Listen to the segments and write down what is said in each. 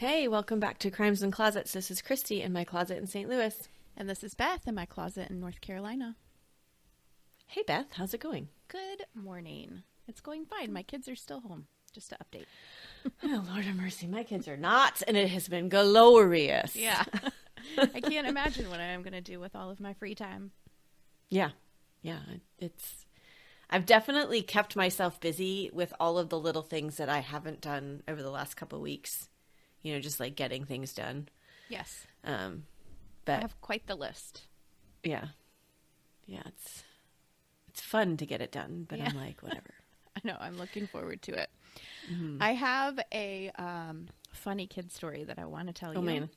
Hey, welcome back to Crimes and Closets. This is Christy in my closet in St. Louis. And this is Beth in my closet in North Carolina. Hey, Beth. How's it going? Good morning. It's going fine. My kids are still home. Just to update. Oh, Lord have mercy. My kids are not, and it has been glorious. Yeah. I can't imagine what I am going to do with all of my free time. Yeah. I've definitely kept myself busy with all of the little things that I haven't done over the last couple of weeks. You know, just like getting things done. Yes. But I have quite the list. Yeah. Yeah, it's fun to get it done, but yeah. I'm like, whatever. I know. I'm looking forward to it. Mm-hmm. I have a funny kid story that I want to tell you. Oh, man.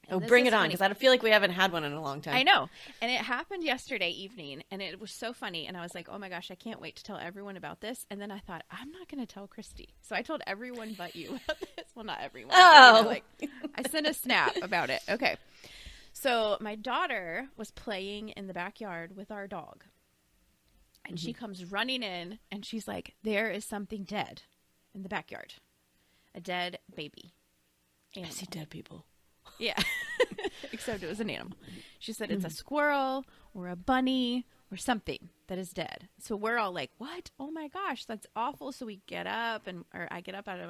Oh, bring it on, because I feel like we haven't had one in a long time. I know. And it happened yesterday evening, and it was so funny. And I was like, oh, my gosh, I can't wait to tell everyone about this. And then I thought, I'm not going to tell Christy. So I told everyone but you about this. Well, not everyone. Oh. But, I sent a snap about it. Okay. So my daughter was playing in the backyard with our dog. And she comes running in, and she's like, there is something dead in the backyard. A dead baby. Animal. I see dead people. Yeah. Except it was an animal. She said it's a squirrel or a bunny or something that is dead. So we're all like, what? Oh my gosh, that's awful. So we get up or I get up out of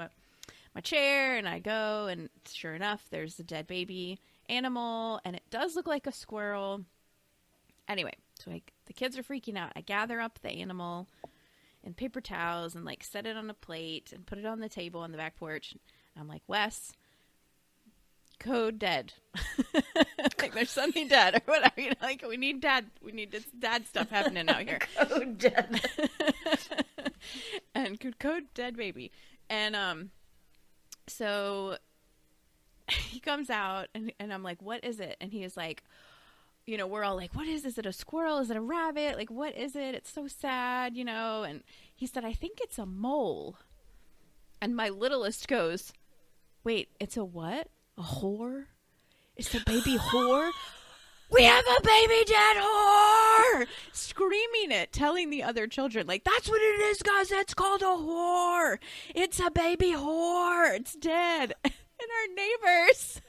my chair and I go, and sure enough, there's a dead baby animal, and it does look like a squirrel. Anyway, so the kids are freaking out. I gather up the animal in paper towels and like set it on a plate and put it on the table on the back porch. And I'm like, Wes, code dead. Like there's something dead or whatever. You know, like we need this dad stuff happening out here. Code dead. And code dead baby. And so he comes out and I'm like, what is it? And he is like, you know, we're all like, what is this? Is it a squirrel? Is it a rabbit? Like, what is it? It's so sad, you know? And he said, I think it's a mole. And my littlest goes, wait, it's a what? A whore? It's a baby whore? We have a baby dead whore! Screaming it, telling the other children, like, that's what it is, guys. It's called a whore. It's a baby whore. It's dead. And our neighbors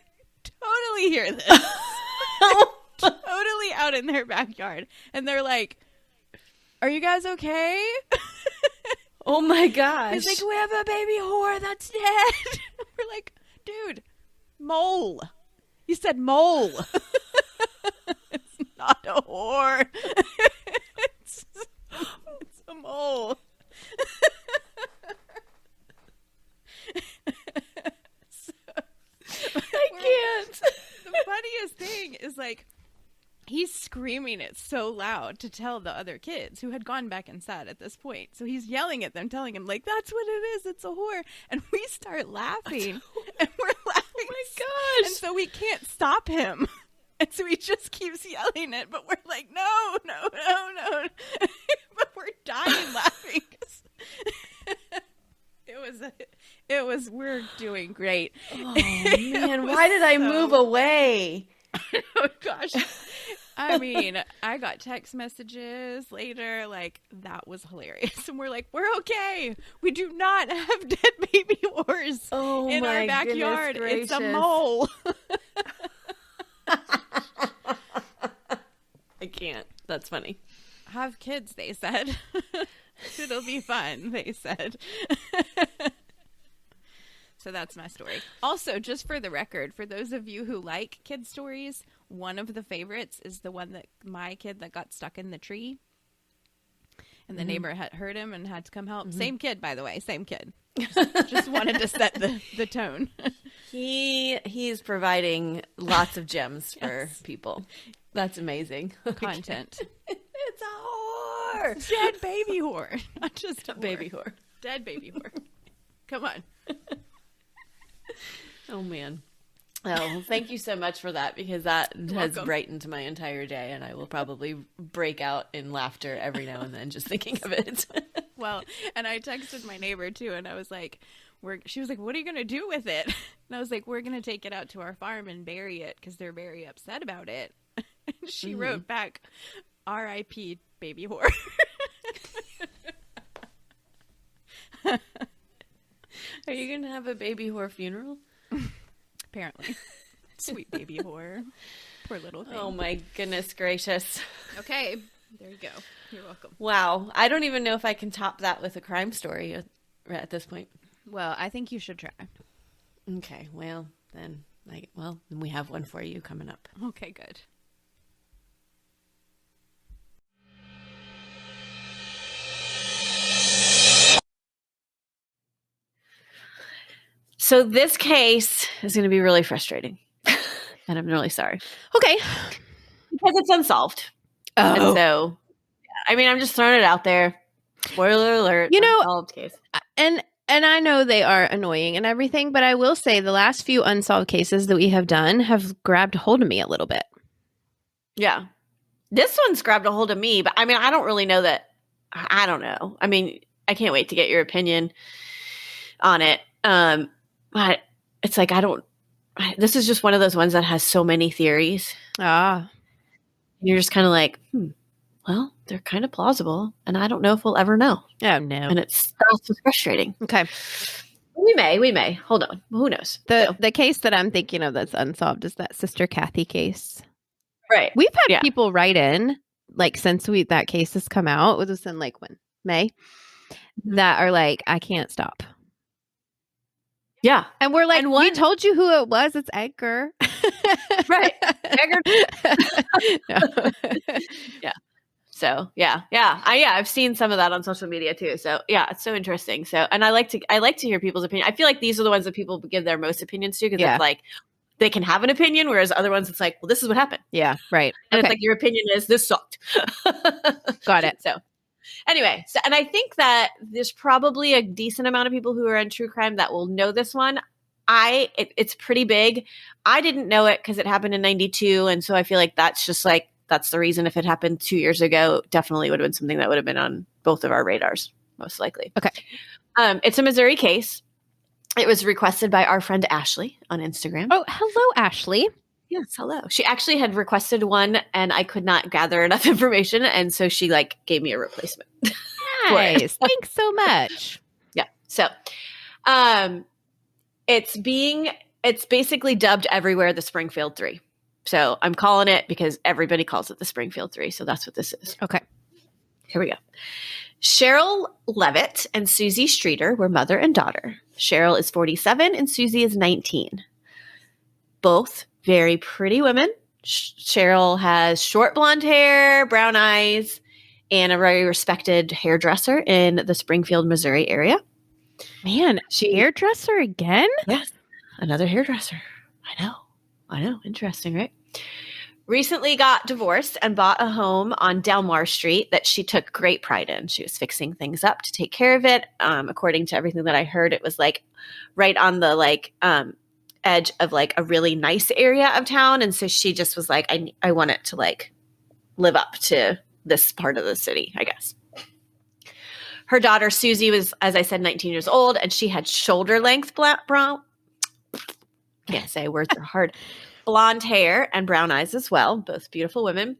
totally hear this. Totally out in their backyard. And they're like, are you guys okay? Oh my gosh. He's like, we have a baby whore that's dead. We're like, dude, mole. You said mole. It's not a whore. It's a mole. I can't. The funniest thing is like, he's screaming it so loud to tell the other kids who had gone back inside at this point. So he's yelling at them, telling them, like, that's what it is. It's a whore. And we start laughing. And we're laughing. Oh, my gosh. And so we can't stop him. And so he just keeps yelling it. But we're like, no. But we're dying laughing. We're doing great. Oh, man. Why did I move away? Oh, gosh. I mean, I got text messages later, like, that was hilarious. And we're like, we're okay. We do not have dead baby whores in our backyard. It's a mole. I can't. That's funny. Have kids, they said. It'll be fun, they said. So that's my story. Also, just for the record, for those of you who like kid stories, one of the favorites is the one that my kid that got stuck in the tree. And the neighbor had heard him and had to come help. Same kid, by the way. Same kid. Just wanted to set the tone. He's providing lots of gems for people. That's amazing. Content. It's a whore. It's a dead baby whore. Not just a baby whore. Dead baby whore. Come on. Oh, man. Oh, well, thank you so much for that, because that has brightened my entire day, and I will probably break out in laughter every now and then just thinking of it. Well, and I texted my neighbor, too, and I was like, she was like, what are you going to do with it? And I was like, we're going to take it out to our farm and bury it because they're very upset about it. And she wrote back, R.I.P. baby whore. Are you going to have a baby whore funeral? apparently. Sweet baby whore. Poor little thing. Oh my goodness gracious. Okay. There you go. You're welcome. Wow. I don't even know if I can top that with a crime story at this point. Well, I think you should try. Okay. Well, then we have one for you coming up. Okay, good. So this case is going to be really frustrating. And I'm really sorry. Okay. Because it's unsolved. Oh. And so, I mean, I'm just throwing it out there. Spoiler alert. Unsolved case. And I know they are annoying and everything, but I will say the last few unsolved cases that we have done have grabbed hold of me a little bit. Yeah. This one's grabbed a hold of me, but I mean, I don't really know that. I don't know. I mean, I can't wait to get your opinion on it. But it's like, this is just one of those ones that has so many theories. Ah. And you're just kind of like, well, they're kind of plausible, and I don't know if we'll ever know. Oh, no. And that's frustrating. Okay. We may. Hold on. Who knows? The case that I'm thinking of that's unsolved is that Sister Kathy case. Right. We've had people write in, like, since that case has come out, it was in, like, when? May? That are like, I can't stop. Yeah. And we're like, we told you who it was. It's Edgar. Right. Edgar. Yeah. So, yeah. I've seen some of that on social media too. So, yeah, it's so interesting. So, and I like to hear people's opinion. I feel like these are the ones that people give their most opinions to because it's like they can have an opinion, whereas other ones it's like, well, this is what happened. Yeah, right. And it's like your opinion is this sucked. Got it. So, anyway, and I think that there's probably a decent amount of people who are in true crime that will know this one. It's pretty big. I didn't know it because it happened in 92. And so I feel like that's just like, that's the reason. If it happened 2 years ago, definitely would have been something that would have been on both of our radars, most likely. Okay. It's a Missouri case. It was requested by our friend Ashley on Instagram. Oh, hello, Ashley. Yes, hello. She actually had requested one and I could not gather enough information. And so she gave me a replacement. Nice. Thanks so much. Yeah. So it's basically dubbed everywhere the Springfield Three. So I'm calling it because everybody calls it the Springfield Three. So that's what this is. Okay. Here we go. Sherrill Levitt and Suzie Streeter were mother and daughter. Sherrill is 47 and Suzie is 19. Both very pretty women. Sherrill has short blonde hair, brown eyes, and a very respected hairdresser in the Springfield, Missouri area. Man, hairdresser again? Yes, another hairdresser. I know. Interesting, right? Recently got divorced and bought a home on Delmar Street that she took great pride in. She was fixing things up to take care of it. According to everything that I heard, it was like right on the edge of like a really nice area of town. And so she just was like, I want it to like live up to this part of the city, I guess. Her daughter Suzie was, as I said, 19 years old, and she had shoulder length brown. Can't say, words are hard. Blonde hair and brown eyes as well. Both beautiful women.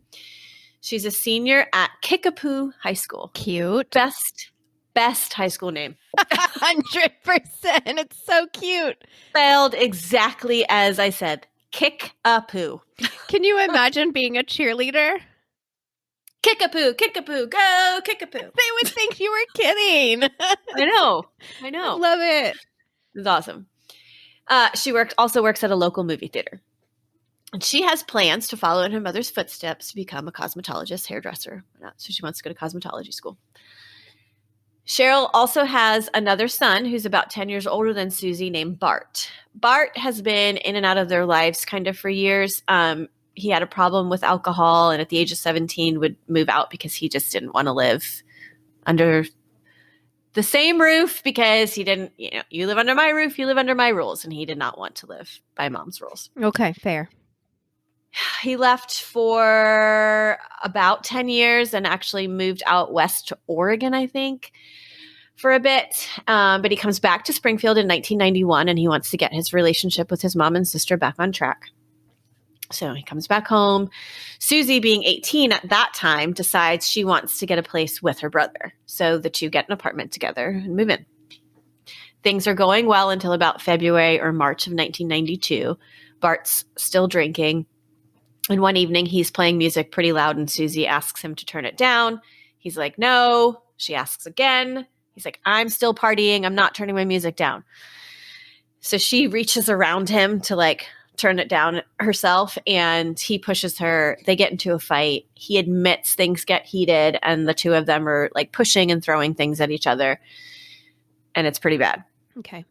She's a senior at Kickapoo High School. Cute. Best high school name. 100%. It's so cute. Spelled exactly as I said. Kickapoo. Can you imagine being a cheerleader? Kickapoo, Kickapoo, go Kickapoo. They would think you were kidding. I know. Love it. It's awesome. She also works at a local movie theater. And she has plans to follow in her mother's footsteps to become a cosmetologist, hairdresser. So she wants to go to cosmetology school. Sherrill also has another son who's about 10 years older than Suzie named Bart. Bart has been in and out of their lives kind of for years. He had a problem with alcohol and at the age of 17 would move out because he just didn't want to live under the same roof because he didn't, you live under my roof, you live under my rules. And he did not want to live by mom's rules. Okay, fair. He left for about 10 years and actually moved out west to Oregon, I think, for a bit. But he comes back to Springfield in 1991 and he wants to get his relationship with his mom and sister back on track. So he comes back home. Suzie, being 18 at that time, decides she wants to get a place with her brother. So the two get an apartment together and move in. Things are going well until about February or March of 1992. Bart's still drinking. And one evening, he's playing music pretty loud, and Suzie asks him to turn it down. He's like, no. She asks again. He's like, I'm still partying. I'm not turning my music down. So she reaches around him to like turn it down herself, and he pushes her. They get into a fight. He admits things get heated, and the two of them are like pushing and throwing things at each other. And it's pretty bad. Okay.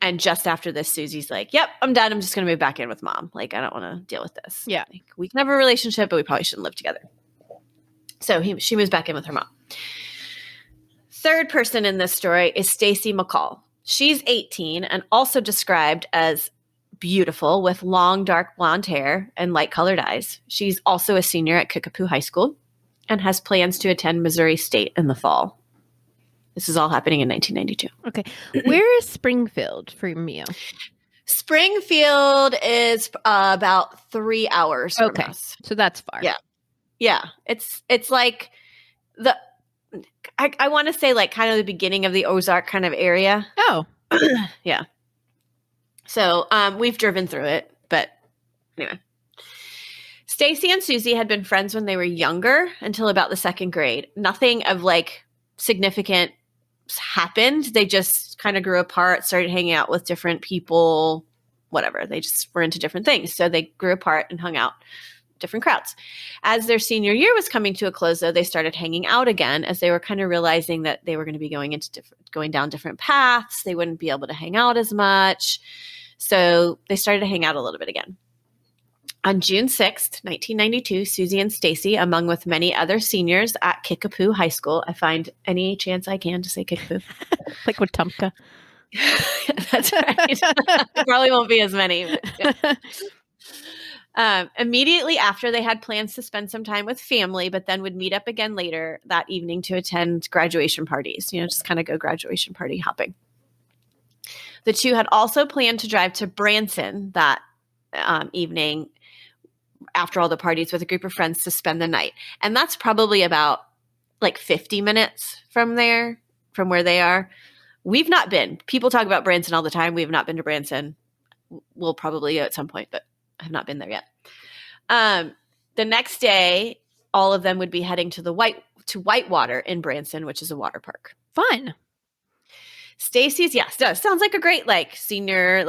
And just after this, Susie's like, yep, I'm done. I'm just going to move back in with mom. Like, I don't want to deal with this. Yeah. Like, we can have a relationship, but we probably shouldn't live together. So she moves back in with her mom. Third person in this story is Stacy McCall. She's 18 and also described as beautiful with long, dark blonde hair and light-colored eyes. She's also a senior at Kickapoo High School and has plans to attend Missouri State in the fall. This is all happening in 1992. Okay. Where is Springfield from you? Springfield is about 3 hours from us. So that's far. Yeah. Yeah. It's like I want to say like kind of the beginning of the Ozark kind of area. Oh. Yeah. So we've driven through it, but anyway. Stacy and Suzie had been friends when they were younger until about the second grade. Nothing of like significant happened. They just kind of grew apart, started hanging out with different people, whatever. They just were into different things. So they grew apart and hung out different crowds. As their senior year was coming to a close, though, they started hanging out again as they were kind of realizing that they were going to be going down different paths. They wouldn't be able to hang out as much. So they started to hang out a little bit again. On June 6th, 1992, Suzie and Stacy, among with many other seniors at Kickapoo High School, I find any chance I can to say Kickapoo. Like with Tumpka. That's right. Probably won't be as many. But yeah. Immediately after, they had plans to spend some time with family, but then would meet up again later that evening to attend graduation parties, just kind of go graduation party hopping. The two had also planned to drive to Branson that evening after all the parties with a group of friends to spend the night. And that's probably about like 50 minutes from where they are. We've not been. People talk about Branson all the time. We have not been to Branson. We'll probably go at some point, but I have not been there yet. The next day, all of them would be heading to Whitewater in Branson, which is a water park. Fun. Stacy's, yes, does. Sounds like a great senior,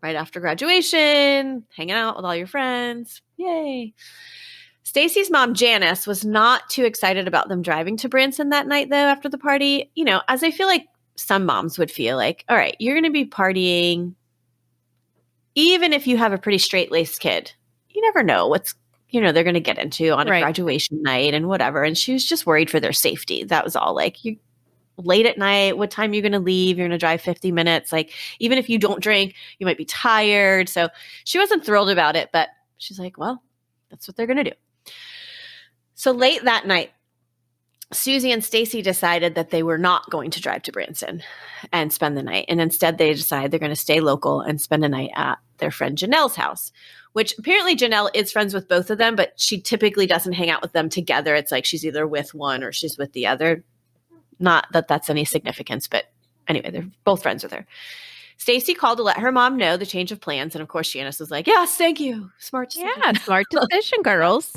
right after graduation, hanging out with all your friends. Yay. Stacy's mom, Janice, was not too excited about them driving to Branson that night, though, after the party. As I feel like some moms would feel like, all right, you're going to be partying. Even if you have a pretty straight-laced kid, you never know what's, they're going to get into on a graduation night and whatever. And she was just worried for their safety. That was all. You late at night, what time you're going to leave? You're going to drive 50 minutes. Even if you don't drink, you might be tired. So she wasn't thrilled about it, but she's like, well, that's what they're going to do. So late that night, Suzie and Stacy decided that they were not going to drive to Branson and spend the night. And instead they decided they're going to stay local and spend a night at their friend Janelle's house, which apparently Janelle is friends with both of them, but she typically doesn't hang out with them together. It's like she's either with one or she's with the other. Not that that's any significance, but anyway, they're both friends with her. Stacy called to let her mom know the change of plans. And of course, Janice was like, yes, thank you. Smart decision. Yeah, smart decision, girls.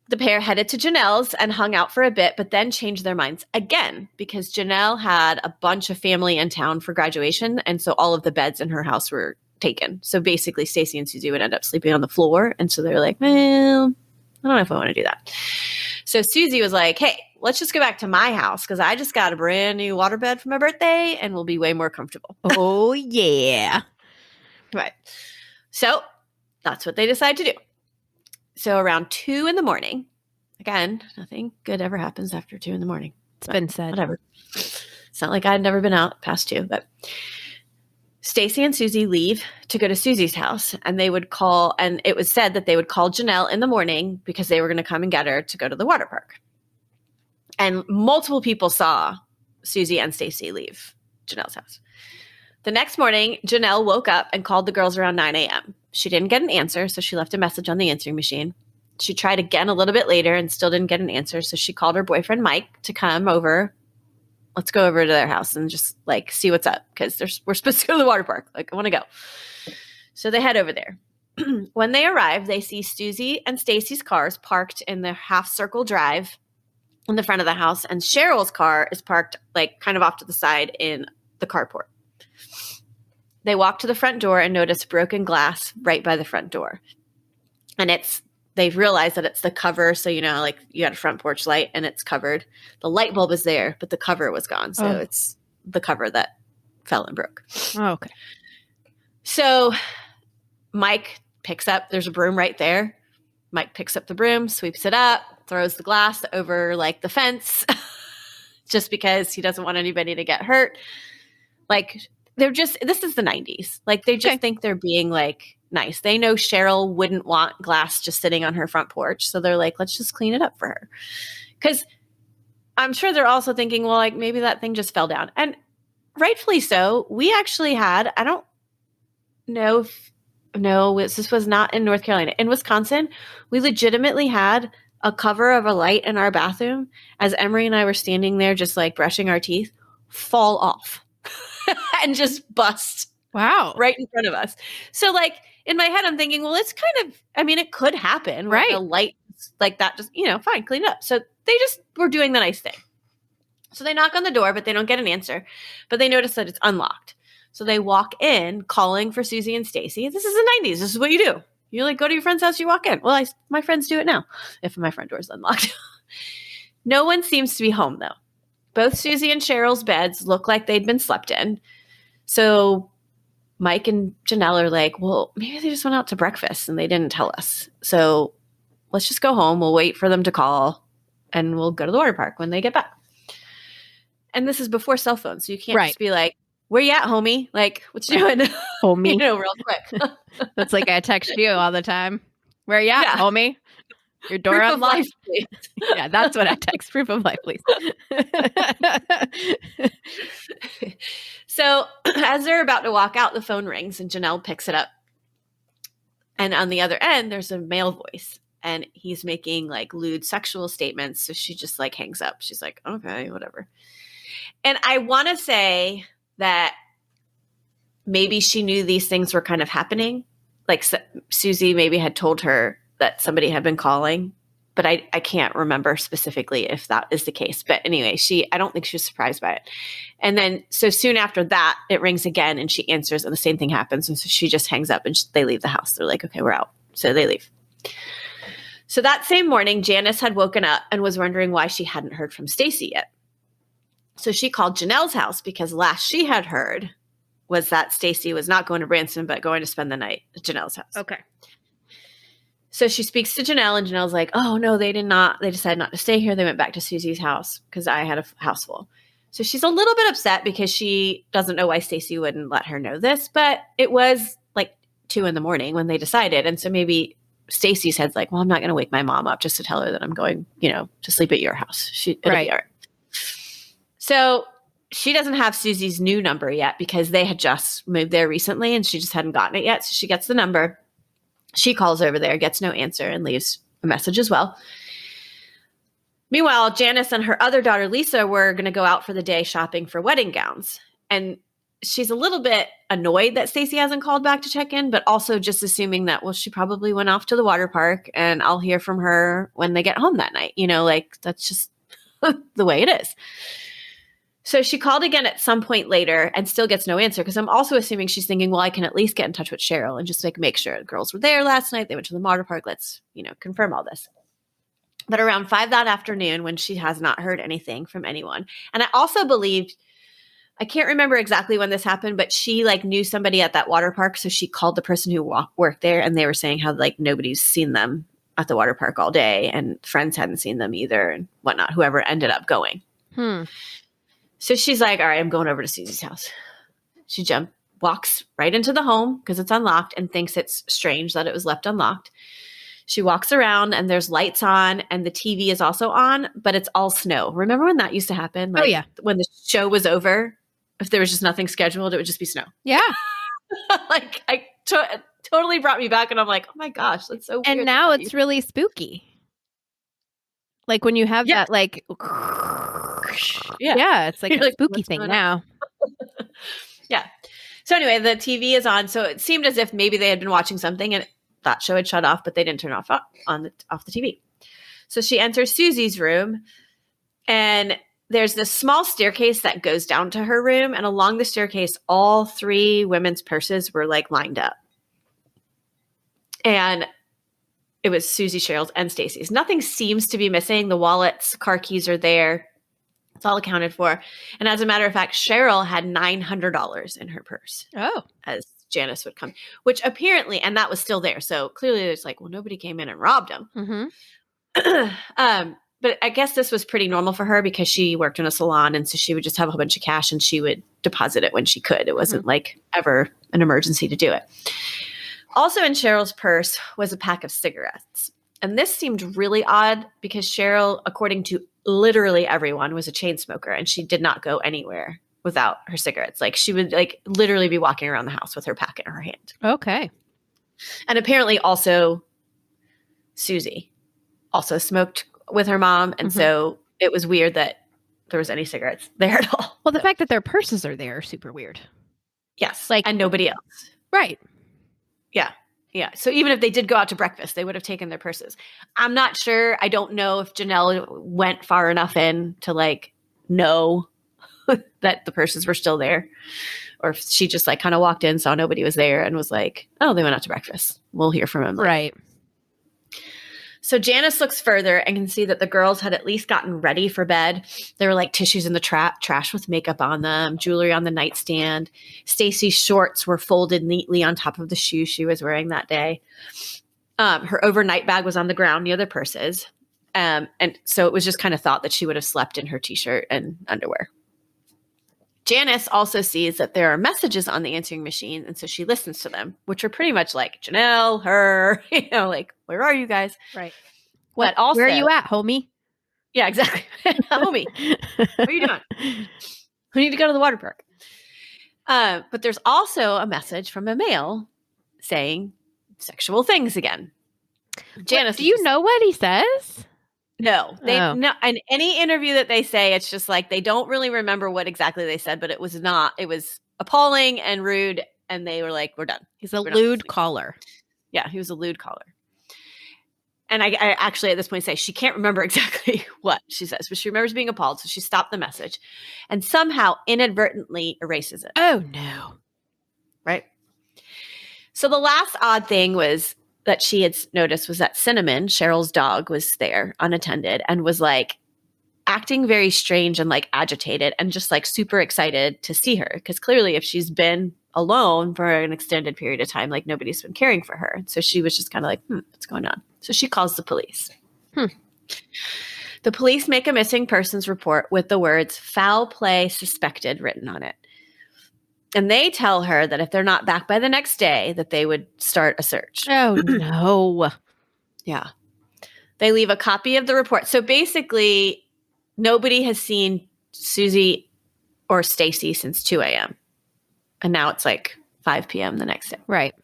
The pair headed to Janelle's and hung out for a bit, but then changed their minds again because Janelle had a bunch of family in town for graduation. And so all of the beds in her house were taken. So basically, Stacy and Suzie would end up sleeping on the floor. And so they were like, well, I don't know if I want to do that. So Suzie was like, hey, let's just go back to my house because I just got a brand new waterbed for my birthday and we'll be way more comfortable. Oh, yeah. Right. So that's what they decide to do. So around 2 a.m, again, nothing good ever happens after 2 a.m. It's been said. Whatever. It's not like I'd never been out past 2, but Stacy and Suzie leave to go to Susie's house, and they would call, and it was said that they would call Janelle in the morning because they were going to come and get her to go to the water park. And multiple people saw Suzie and Stacy leave Janelle's house. The next morning, Janelle woke up and called the girls around 9 a.m. She didn't get an answer, so she left a message on the answering machine. She tried again a little bit later and still didn't get an answer, so she called her boyfriend Mike to come over let's go over to their house and just like see what's up because we're supposed to go to the water park. Like, I want to go. So they head over there. When they arrive, they see Suzie and Stacy's cars parked in the half circle drive in the front of the house, and Sherrill's car is parked like kind of off to the side in the carport. They walk to the front door and notice broken glass right by the front door. And they've realized that it's the cover. So, like you had a front porch light and it's covered. The light bulb is there, but the cover was gone. So it's the cover that fell and broke. Oh, okay. So Mike picks up, there's a broom right there. Mike picks up the broom, sweeps it up, throws the glass over like the fence just because he doesn't want anybody to get hurt. Like this is the 90s. Like they just think they're being like nice. They know Sherrill wouldn't want glass just sitting on her front porch. So they're like, let's just clean it up for her. Because I'm sure they're also thinking, well, like maybe that thing just fell down. And rightfully so. We actually had, I don't know if, no, this was not in North Carolina. In Wisconsin, we legitimately had a cover of a light in our bathroom as Emery and I were standing there just like brushing our teeth, fall off and just bust. Wow. Right in front of us. So like in my head, I'm thinking, well, it's kind of, I mean, it could happen. Right. A light like that, just, fine, clean it up. So they just were doing the nice thing. So they knock on the door, but they don't get an answer. But they notice that it's unlocked. So they walk in calling for Suzie and Stacy. This is the 90s. This is what you do. You like go to your friend's house, you walk in. Well, my friends do it now if my front door is unlocked. No one seems to be home though. Both Suzie and Sherrill's beds look like they'd been slept in. So Mike and Janelle are like, well, maybe they just went out to breakfast and they didn't tell us. So let's just go home. We'll wait for them to call and we'll go to the water park when they get back. And this is before cell phones. So you can't just be like, where you at, homie? Like, what you doing? Homie. Real quick. That's like I text you all the time. Where you at, homie? Your door Proof unlocked? of life, please. Yeah, that's what I text. Proof of life, please. So as they're about to walk out, the phone rings and Janelle picks it up. And on the other end, there's a male voice. And he's making like lewd sexual statements. So she just like hangs up. She's like, okay, whatever. And I want to say that maybe she knew these things were kind of happening. Like Suzie maybe had told her that somebody had been calling, but I can't remember specifically if that is the case. But anyway, I don't think she was surprised by it. And then, so soon after that, it rings again and she answers and the same thing happens. And so she just hangs up and they leave the house. They're like, okay, we're out. So they leave. So that same morning, Janice had woken up and was wondering why she hadn't heard from Stacy yet. So she called Janelle's house because last she had heard was that Stacy was not going to Branson, but going to spend the night at Janelle's house. Okay. So she speaks to Janelle and Janelle's like, oh no, they decided not to stay here. They went back to Susie's house because I had a house full. So she's a little bit upset because she doesn't know why Stacy wouldn't let her know this, but it was like 2 a.m. when they decided. And so maybe Stacy said like, well, I'm not going to wake my mom up just to tell her that I'm going, to sleep at your house. It'll be all right. So she doesn't have Susie's new number yet because they had just moved there recently and she just hadn't gotten it yet. So she gets the number. She calls over there, gets no answer, and leaves a message as well. Meanwhile, Janice and her other daughter, Lisa, were going to go out for the day shopping for wedding gowns. And she's a little bit annoyed that Stacy hasn't called back to check in, but also just assuming that, well, she probably went off to the water park and I'll hear from her when they get home that night. Like that's just the way it is. So she called again at some point later and still gets no answer because I'm also assuming she's thinking, well, I can at least get in touch with Sherrill and just make sure the girls were there last night. They went to the water park. Let's, confirm all this. But around 5 that afternoon when she has not heard anything from anyone. And I also believed, I can't remember exactly when this happened, but she knew somebody at that water park. So she called the person who worked there and they were saying how nobody's seen them at the water park all day and friends hadn't seen them either and whatnot, whoever ended up going. So she's like, all right, I'm going over to Susie's house. She walks right into the home because it's unlocked and thinks it's strange that it was left unlocked. She walks around and there's lights on and the TV is also on, but it's all snow. Remember when that used to happen? Oh, yeah. When the show was over, if there was just nothing scheduled, it would just be snow. Yeah. Totally brought me back and I'm like, oh my gosh, that's so weird. And now it's really spooky. Like when you have that Yeah. It's like You're a like, spooky "What's thing going on?" now. Yeah. So anyway, the TV is on. So it seemed as if maybe they had been watching something and that show had shut off, but they didn't turn off the TV. So she enters Susie's room, and there's this small staircase that goes down to her room. And along the staircase, all three women's purses were like lined up. And it was Suzie, Sherrill's, and Stacy's. Nothing seems to be missing. The wallets, car keys are there. It's all accounted for. And as a matter of fact, Sherrill had $900 in her purse. Oh. As Janice would come, which apparently, and that was still there. So clearly there's like, well, nobody came in and robbed him. Mm-hmm. But I guess this was pretty normal for her because she worked in a salon. And so she would just have a whole bunch of cash and she would deposit it when she could. It wasn't like ever an emergency to do it. Also in Sherrill's purse was a pack of cigarettes. And this seemed really odd because Sherrill, according to literally everyone, was a chain smoker and she did not go anywhere without her cigarettes. Like she would like literally be walking around the house with her pack in her hand. Okay. And apparently also Suzie also smoked with her mom. And so it was weird that there was any cigarettes there at all. Well, the fact that their purses are there is super weird. Yes. Like, and nobody else. Right. Yeah. Yeah. So even if they did go out to breakfast, they would have taken their purses. I'm not sure. I don't know if Janelle went far enough in to like know that the purses were still there, or if she just like kind of walked in, saw nobody was there and was like, oh, they went out to breakfast. We'll hear from him later. Right. So Janice looks further and can see that the girls had at least gotten ready for bed. There were like tissues in the trash with makeup on them, jewelry on the nightstand. Stacy's shorts were folded neatly on top of the shoes she was wearing that day. Her overnight bag was on the ground near the purses. And so it was just kind of thought that she would have slept in her t-shirt and underwear. Janice also sees that there are messages on the answering machine, and so she listens to them, which are pretty much like Janelle, her, like, where are you guys? Right. But also, where are you at, homie? Yeah, exactly. Homie, what are you doing? We need to go to the water park. But there's also a message from a male saying sexual things again. Janice, do you know what he says? No, no. In any interview that they say, it's just like they don't really remember what exactly they said, but it was appalling and rude. And they were like, we're done. He's a lewd caller. Yeah, he was a lewd caller. And I actually at this point say she can't remember exactly what she says, but she remembers being appalled. So she stopped the message and somehow inadvertently erases it. Oh, no. Right. So the last odd thing was that she had noticed was that Cinnamon, Sherrill's dog, was there unattended and was like acting very strange and like agitated and just like super excited to see her. Because clearly if she's been alone for an extended period of time, like nobody's been caring for her. So she was just kind of like, what's going on? So she calls the police. The police make a missing persons report with the words foul play suspected written on it. And they tell her that if they're not back by the next day, that they would start a search. Oh, no. Yeah. They leave a copy of the report. So basically, nobody has seen Suzie or Stacy since 2 a.m. And now it's like 5 p.m. the next day. Right.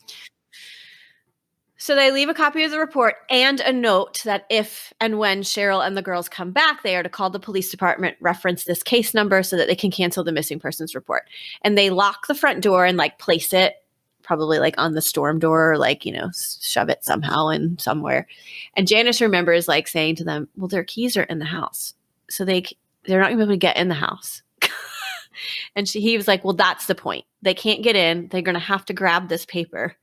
So they leave a copy of the report and a note that if and when Sherrill and the girls come back, they are to call the police department, reference this case number so that they can cancel the missing persons report. And they lock the front door and like place it probably like on the storm door or like, shove it somehow in somewhere. And Janice remembers like saying to them, well, their keys are in the house. So they're not going to be able to get in the house. And he was like, well, that's the point. They can't get in. They're going to have to grab this paper.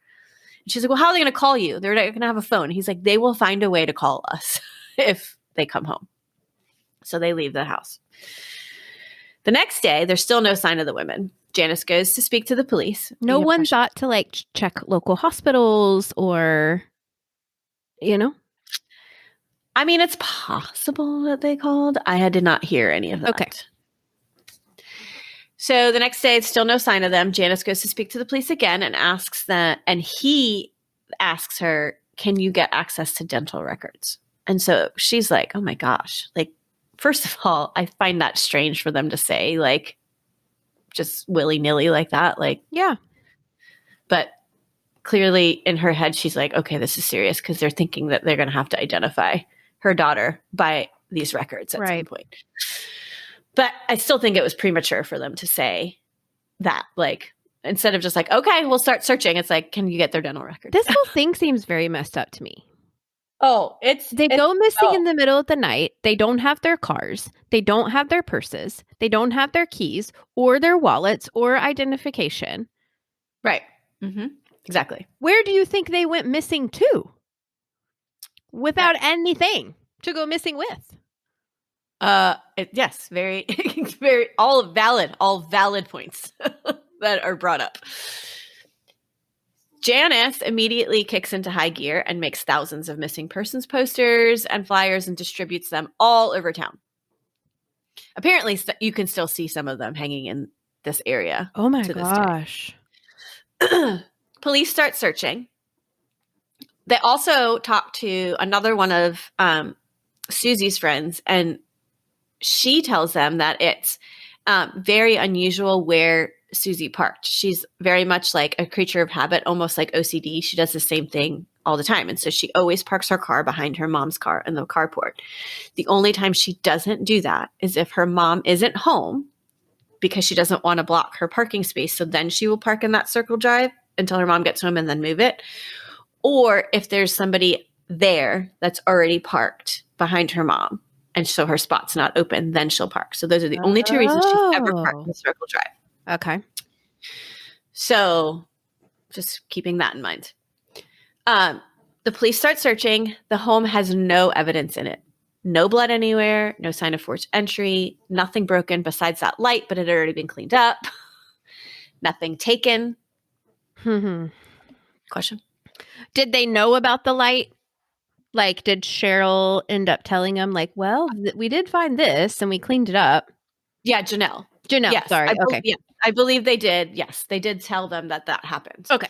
She's like, well, how are they going to call you? They're not going to have a phone. He's like, they will find a way to call us if they come home. So they leave the house. The next day, there's still no sign of the women. Janice goes to speak to the police. No one thought to like check local hospitals or, I mean, it's possible that they called. I did not hear any of that. Okay. So the next day, it's still no sign of them. Janice goes to speak to the police again and he asks her, can you get access to dental records? And so she's like, oh my gosh. Like, first of all, I find that strange for them to say, like, just willy-nilly like that. Like, yeah. But clearly in her head, she's like, okay, this is serious because they're thinking that they're going to have to identify her daughter by these records at some point. But I still think it was premature for them to say that. Like, instead of just like, okay, we'll start searching. It's like, can you get their dental records? This whole thing seems very messed up to me. Oh, They go missing in the middle of the night. They don't have their cars. They don't have their purses. They don't have their keys or their wallets or identification. Right. Mm-hmm. Exactly. Where do you think they went missing to? Without anything to go missing with. Yes, very, very, all valid points that are brought up. Janice immediately kicks into high gear and makes thousands of missing persons posters and flyers and distributes them all over town. Apparently, you can still see some of them hanging in this area. Oh my gosh. Police start searching. They also talk to another one of Susie's friends, and she tells them that it's very unusual where Suzie parked. She's very much like a creature of habit, almost like OCD. She does the same thing all the time. And so she always parks her car behind her mom's car in the carport. The only time she doesn't do that is if her mom isn't home, because she doesn't want to block her parking space. So then she will park in that circle drive until her mom gets home and then move it. Or if there's somebody there that's already parked behind her mom, and so her spot's not open, then she'll park. So those are the only two reasons she's ever parked in the circle drive. Okay. So just keeping that in mind. The police start searching. The home has no evidence in it. No blood anywhere, no sign of forced entry, nothing broken besides that light, but it had already been cleaned up. Nothing taken. Question? Did they know about the light? Like, did Sherrill end up telling them, like, well, we did find this and we cleaned it up? Yeah, Janelle. Yes, sorry. Okay. Yeah, I believe they did. Yes, they did tell them that happened. Okay.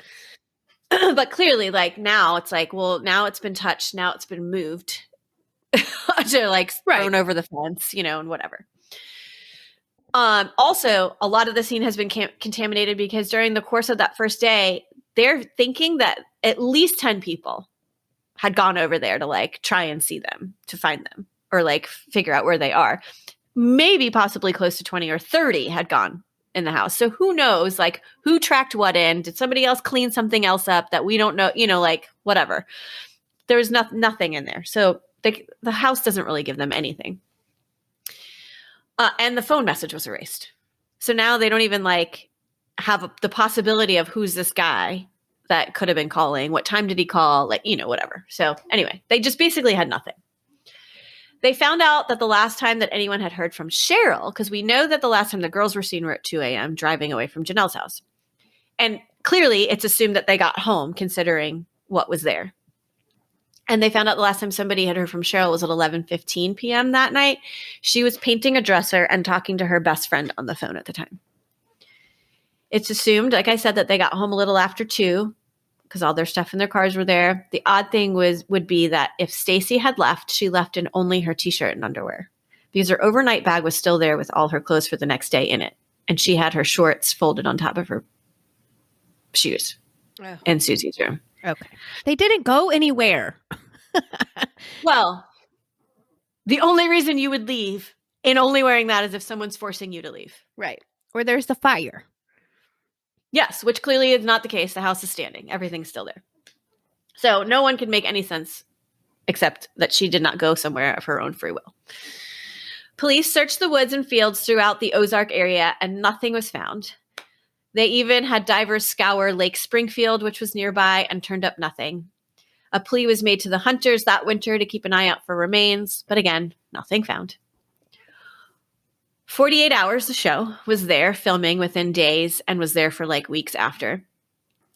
But clearly, like, now it's like, well, now it's been touched. Now it's been moved to like thrown over the fence, and whatever. Also, a lot of the scene has been contaminated because during the course of that first day, they're thinking that at least 10 people had gone over there to like try and see them, to find them, or like figure out where they are. Maybe possibly close to 20 or 30 had gone in the house. So who knows, like, who tracked what in? Did somebody else clean something else up that we don't know? Like, whatever. There was nothing in there. So the house doesn't really give them anything. And the phone message was erased. So now they don't even like have the possibility of who's this guy that could have been calling. What time did he call? Like, whatever. So anyway, they just basically had nothing. They found out that the last time that anyone had heard from Sherrill, because we know that the last time the girls were seen were at 2 a.m. driving away from Janelle's house. And clearly it's assumed that they got home considering what was there. And they found out the last time somebody had heard from Sherrill was at 11:15 p.m. that night. She was painting a dresser and talking to her best friend on the phone at the time. It's assumed, like I said, that they got home a little after 2 because all their stuff in their cars were there. The odd thing would be that if Stacy had left, she left in only her T-shirt and underwear because her overnight bag was still there with all her clothes for the next day in it. And she had her shorts folded on top of her shoes in Susie's room. Okay. They didn't go anywhere. Well, the only reason you would leave in only wearing that is if someone's forcing you to leave. Right. Or there's the fire. Yes, which clearly is not the case. The house is standing. Everything's still there. So no one can make any sense except that she did not go somewhere of her own free will. Police searched the woods and fields throughout the Ozark area and nothing was found. They even had divers scour Lake Springfield, which was nearby, and turned up nothing. A plea was made to the hunters that winter to keep an eye out for remains, but again, nothing found. 48 Hours, the show, was there filming within days and was there for like weeks after.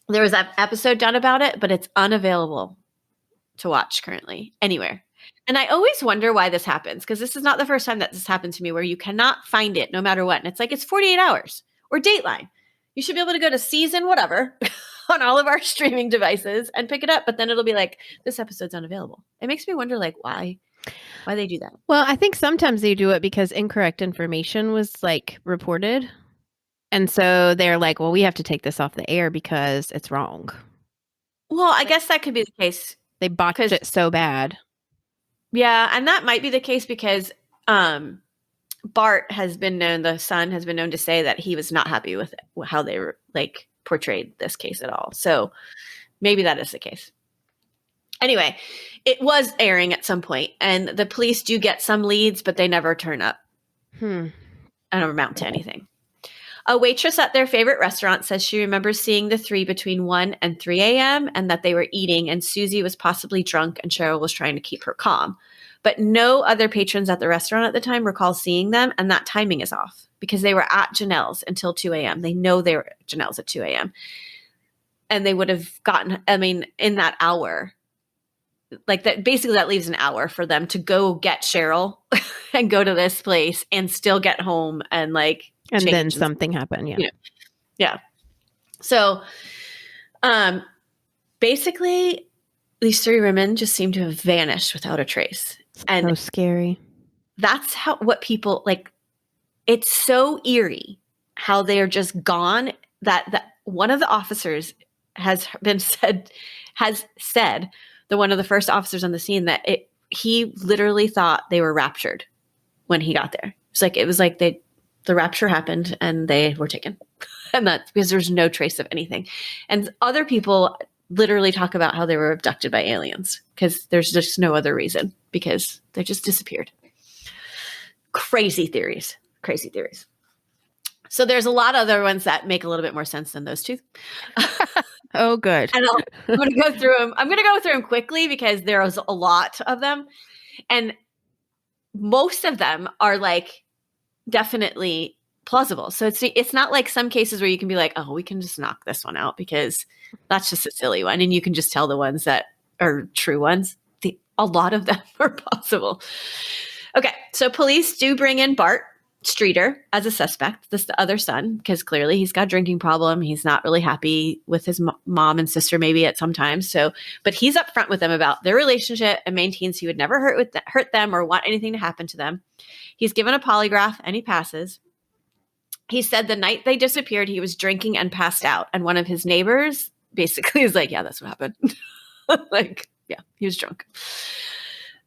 There was an episode done about it, but it's unavailable to watch currently anywhere. And I always wonder why this happens, because this is not the first time that this happened to me where you cannot find it no matter what. And it's like, it's 48 Hours or Dateline. You should be able to go to season whatever on all of our streaming devices and pick it up, but then it'll be like, this episode's unavailable. It makes me wonder, like, why they do that. Well, I think sometimes they do it because incorrect information was like reported. And so they're like, well, we have to take this off the air because it's wrong. Well, I guess that could be the case. They botched it so bad. Yeah, and that might be the case because Bart has been known, the son has been known to say that he was not happy with how they were like portrayed this case at all. So maybe that is the case. Anyway, it was airing at some point, and the police do get some leads, but they never turn up. I don't amount to anything. A waitress at their favorite restaurant says she remembers seeing the three between 1 and 3 a.m. and that they were eating, and Suzie was possibly drunk and Sherrill was trying to keep her calm. But no other patrons at the restaurant at the time recall seeing them, and that timing is off because they were at Janelle's until 2 a.m. They know they were at Janelle's at 2 a.m. And they would have gotten, I mean, in that hour, like that, basically that leaves an hour for them to go get Sherrill and go to this place and still get home and like, and then something happened. Yeah. You know, yeah. So, basically these three women just seem to have vanished without a trace. And so scary. That's what people like. It's so eerie how they are just gone that one of the officers has said the one of the first officers on the scene that he literally thought they were raptured when he got there. It was like the rapture happened and they were taken. And that's because there's no trace of anything. And other people literally talk about how they were abducted by aliens because there's just no other reason, because they just disappeared. Crazy theories. So there's a lot of other ones that make a little bit more sense than those two. Oh, good. And I'm going to go through them. I'm going to go through them quickly because there's a lot of them. And most of them are like definitely plausible. So it's not like some cases where you can be like, oh, we can just knock this one out because that's just a silly one. And you can just tell the ones that are true ones. A lot of them are possible. Okay. So police do bring in Bart Streeter as a suspect. This is the other son, because clearly he's got a drinking problem. He's not really happy with his mom and sister maybe at some times. So, but he's upfront with them about their relationship and maintains he would never hurt them or want anything to happen to them. He's given a polygraph and he passes. He said the night they disappeared, he was drinking and passed out. And one of his neighbors basically is like, yeah, that's what happened. Like, yeah, he was drunk.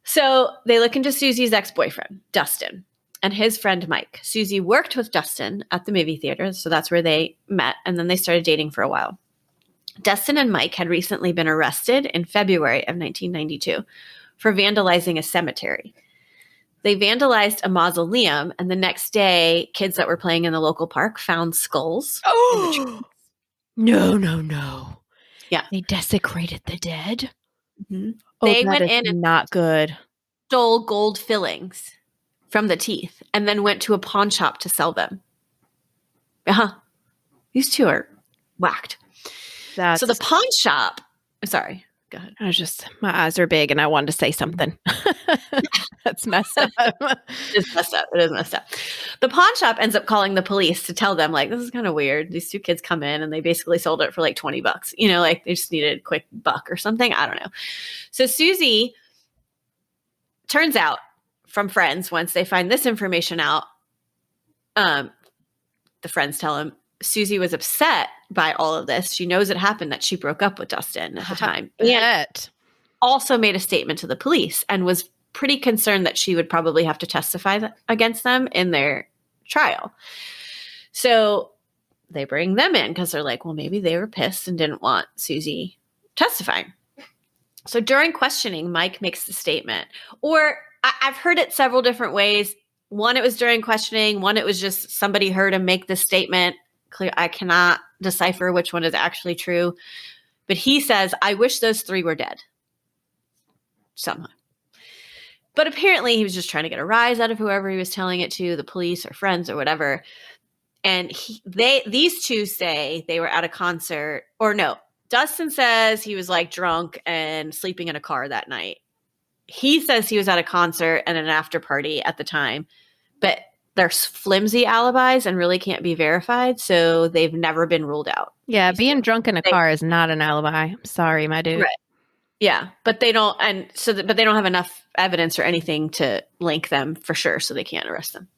So they look into Susie's ex-boyfriend, Dustin, and his friend, Mike. Suzie worked with Dustin at the movie theater. So that's where they met. And then they started dating for a while. Dustin and Mike had recently been arrested in February of 1992 for vandalizing a cemetery. They vandalized a mausoleum, and the next day, kids that were playing in the local park found skulls. Oh, no. Yeah. They desecrated the dead. Mm-hmm. Oh, they went in and not good. Stole gold fillings from the teeth and then went to a pawn shop to sell them. These two are whacked. So the pawn shop, sorry, go ahead. My eyes are big and I wanted to say something. That's messed up. It is messed up. The pawn shop ends up calling the police to tell them, like, this is kind of weird. These two kids come in and they basically sold it for like $20. You know, like they just needed a quick buck or something. I don't know. So Suzie, turns out from friends, once they find this information out, the friends tell him Suzie was upset by all of this. She knows it happened that she broke up with Dustin at the time. Yet. Also made a statement to the police and was pretty concerned that she would probably have to testify against them in their trial. So they bring them in because they're like, well, maybe they were pissed and didn't want Suzie testifying. So during questioning, Mike makes the statement, or I've heard it several different ways. One, it was during questioning. One, it was just somebody heard him make the statement. Clear, I cannot decipher which one is actually true. But he says, I wish those three were dead. Somehow. But apparently he was just trying to get a rise out of whoever he was telling it to, the police or friends or whatever. And these two say they were at a concert, or no, Dustin says he was like drunk and sleeping in a car that night. He says he was at a concert and an after party at the time, but they're flimsy alibis and really can't be verified. So they've never been ruled out. Yeah. Being drunk in a car is not an alibi. I'm sorry, my dude. Right. Yeah. But they don't. But they don't have enough evidence or anything to link them for sure. So they can't arrest them.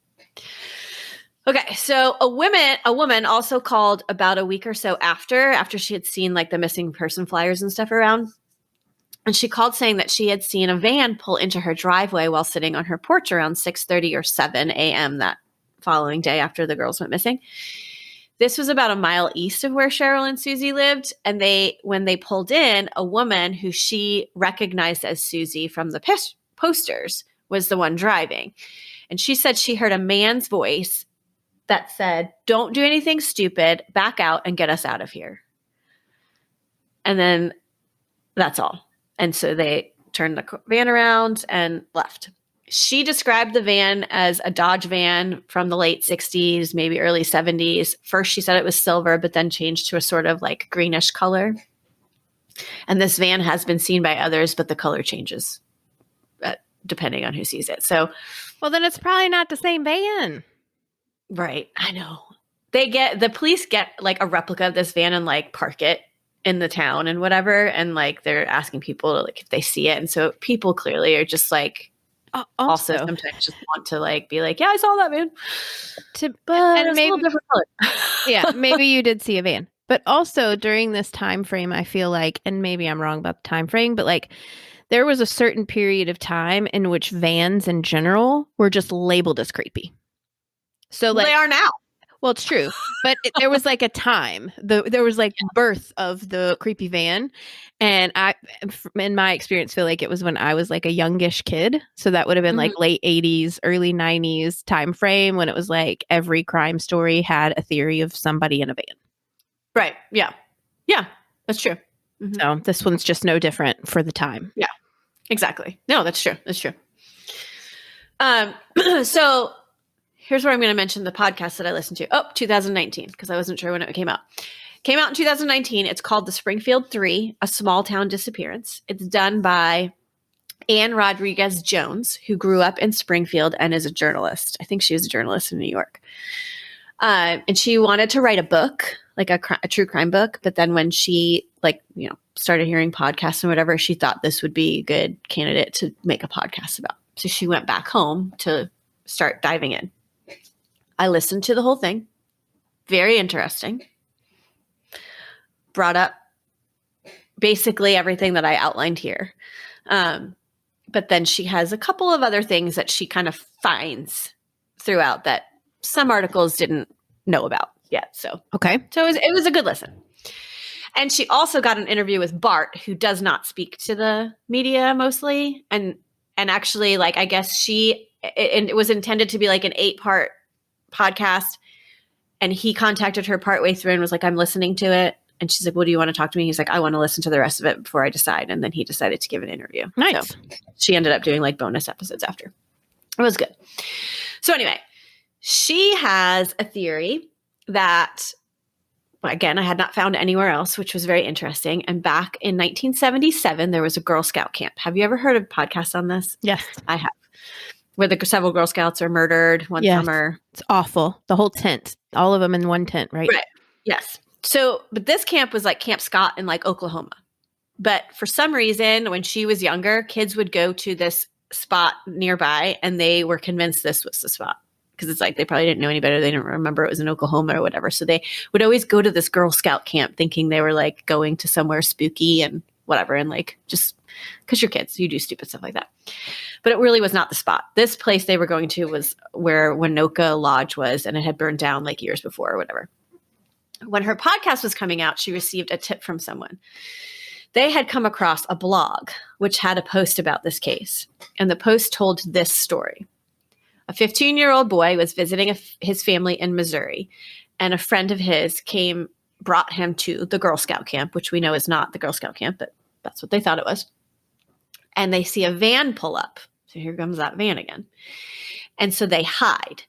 Okay. So a woman also called about a week or so after she had seen like the missing person flyers and stuff around. And she called saying that she had seen a van pull into her driveway while sitting on her porch around 6:30 or 7 a.m. that following day after the girls went missing. This was about a mile east of where Sherrill and Suzie lived. And when they pulled in, a woman who she recognized as Suzie from the posters was the one driving. And she said she heard a man's voice that said, "Don't do anything stupid, back out and get us out of here." And then that's all. And so they turned the van around and left. She described the van as a Dodge van from the late 60s, maybe early 70s. First, she said it was silver, but then changed to a sort of like greenish color. And this van has been seen by others, but the color changes depending on who sees it. So, Well, then it's probably not the same van. right. I know. The police get like a replica of this van and like park it in the town and whatever. And like they're asking people like if they see it. And so people clearly are just like, also sometimes just want to like be like, yeah, I saw that van. But And it's maybe, a little different color. yeah, maybe you did see a van. But also during this time frame, I feel like, and maybe I'm wrong about the time frame, but like there was a certain period of time in which vans in general were just labeled as creepy. So like they are now. Well, it's true, but there was like a time. There was like birth of the creepy van, and I, in my experience, feel like it was when I was like a youngish kid. So that would have been like late 80s, early 90s time frame when it was like every crime story had a theory of somebody in a van. Right. Yeah. Yeah. That's true. Mm-hmm. So this one's just no different for the time. Yeah. Exactly. No, that's true. That's true. So here's where I'm going to mention the podcast that I listened to. 2019, because I wasn't sure when it came out. Came out in 2019. It's called The Springfield Three, A Small Town Disappearance. It's done by Anne Rodrigues-Jones, who grew up in Springfield and is a journalist. I think she was a journalist in New York. And she wanted to write a book, like a true crime book. But then when she started hearing podcasts and whatever, she thought this would be a good candidate to make a podcast about. So she went back home to start diving in. I listened to the whole thing. Very interesting. Brought up basically everything that I outlined here. But then she has a couple of other things that she kind of finds throughout that some articles didn't know about yet. So it was a good listen. And she also got an interview with Bart, who does not speak to the media mostly. And actually, like, I guess it was intended to be like an 8-part podcast. And he contacted her partway through and was like, I'm listening to it. And she's like, well, do you want to talk to me? He's like, I want to listen to the rest of it before I decide. And then he decided to give an interview. Nice. So she ended up doing like bonus episodes after. It was good. So anyway, she has a theory that, again, I had not found anywhere else, which was very interesting. And back in 1977, there was a Girl Scout camp. Have you ever heard of podcasts on this? Yes. I have. Where several Girl Scouts are murdered one summer. It's awful. The whole tent. All of them in one tent, right? Right. Yes. So, but this camp was like Camp Scott in like Oklahoma. But for some reason, when she was younger, kids would go to this spot nearby and they were convinced this was the spot. Because it's like they probably didn't know any better. They didn't remember it was in Oklahoma or whatever. So they would always go to this Girl Scout camp thinking they were like going to somewhere spooky and whatever. And like just because you're kids, you do stupid stuff like that. But it really was not the spot. This place they were going to was where Winoka Lodge was, and it had burned down like years before or whatever. When her podcast was coming out, she received a tip from someone. They had come across a blog which had a post about this case. And the post told this story. A 15-year-old boy was visiting his family in Missouri, and a friend of his brought him to the Girl Scout camp, which we know is not the Girl Scout camp, but that's what they thought it was. And they see a van pull up. So here comes that van again. And so they hide.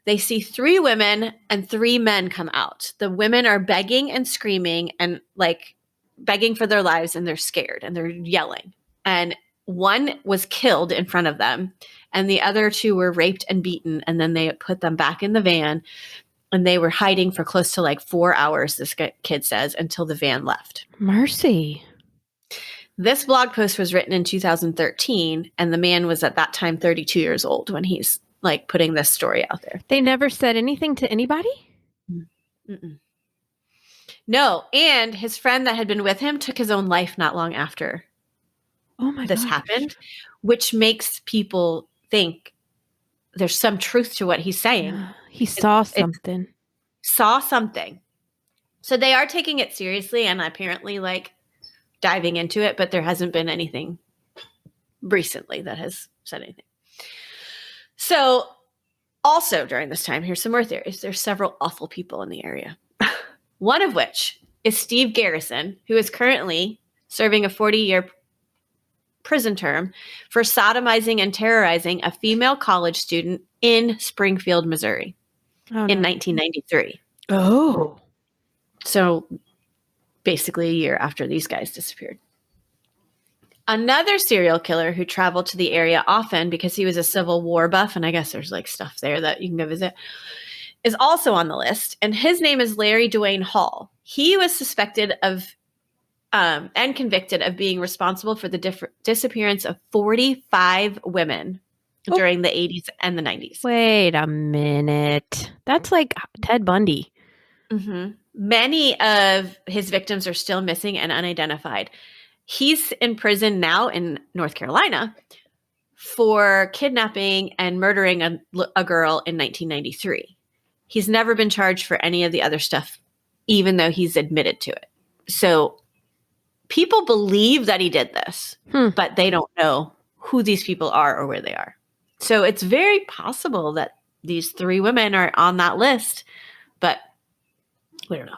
They see 3 women and 3 men come out. The women are begging and screaming and like begging for their lives, and they're scared and they're yelling. And one was killed in front of them, and the other 2 were raped and beaten. And then they put them back in the van, and they were hiding for close to like 4 hours, this kid says, until the van left. Mercy. This blog post was written in 2013, and the man was at that time 32 years old when he's like putting this story out there. They never said anything to anybody? Mm-mm. No. And his friend that had been with him took his own life not long after Oh my this gosh. happened, which makes people think there's some truth to what he's saying. He saw It something. saw something. So they are taking it seriously and apparently like diving into it, but there hasn't been anything recently that has said anything. So also during this time, here's some more theories. There's several awful people in the area. One of which is Steve Garrison, who is currently serving a 40-year prison term for sodomizing and terrorizing a female college student in Springfield, Missouri in 1993. Oh. So basically a year after these guys disappeared. Another serial killer who traveled to the area often because he was a Civil War buff, and I guess there's like stuff there that you can go visit, is also on the list. And his name is Larry Dwayne Hall. He was suspected of and convicted of being responsible for the disappearance of 45 women during the 80s and the 90s. Wait a minute. That's like Ted Bundy. Mm-hmm. Many of his victims are still missing and unidentified. He's in prison now in North Carolina for kidnapping and murdering a girl in 1993. He's never been charged for any of the other stuff, even though he's admitted to it. So people believe that he did this, but they don't know who these people are or where they are. So it's very possible that these 3 women are on that list, but we don't know.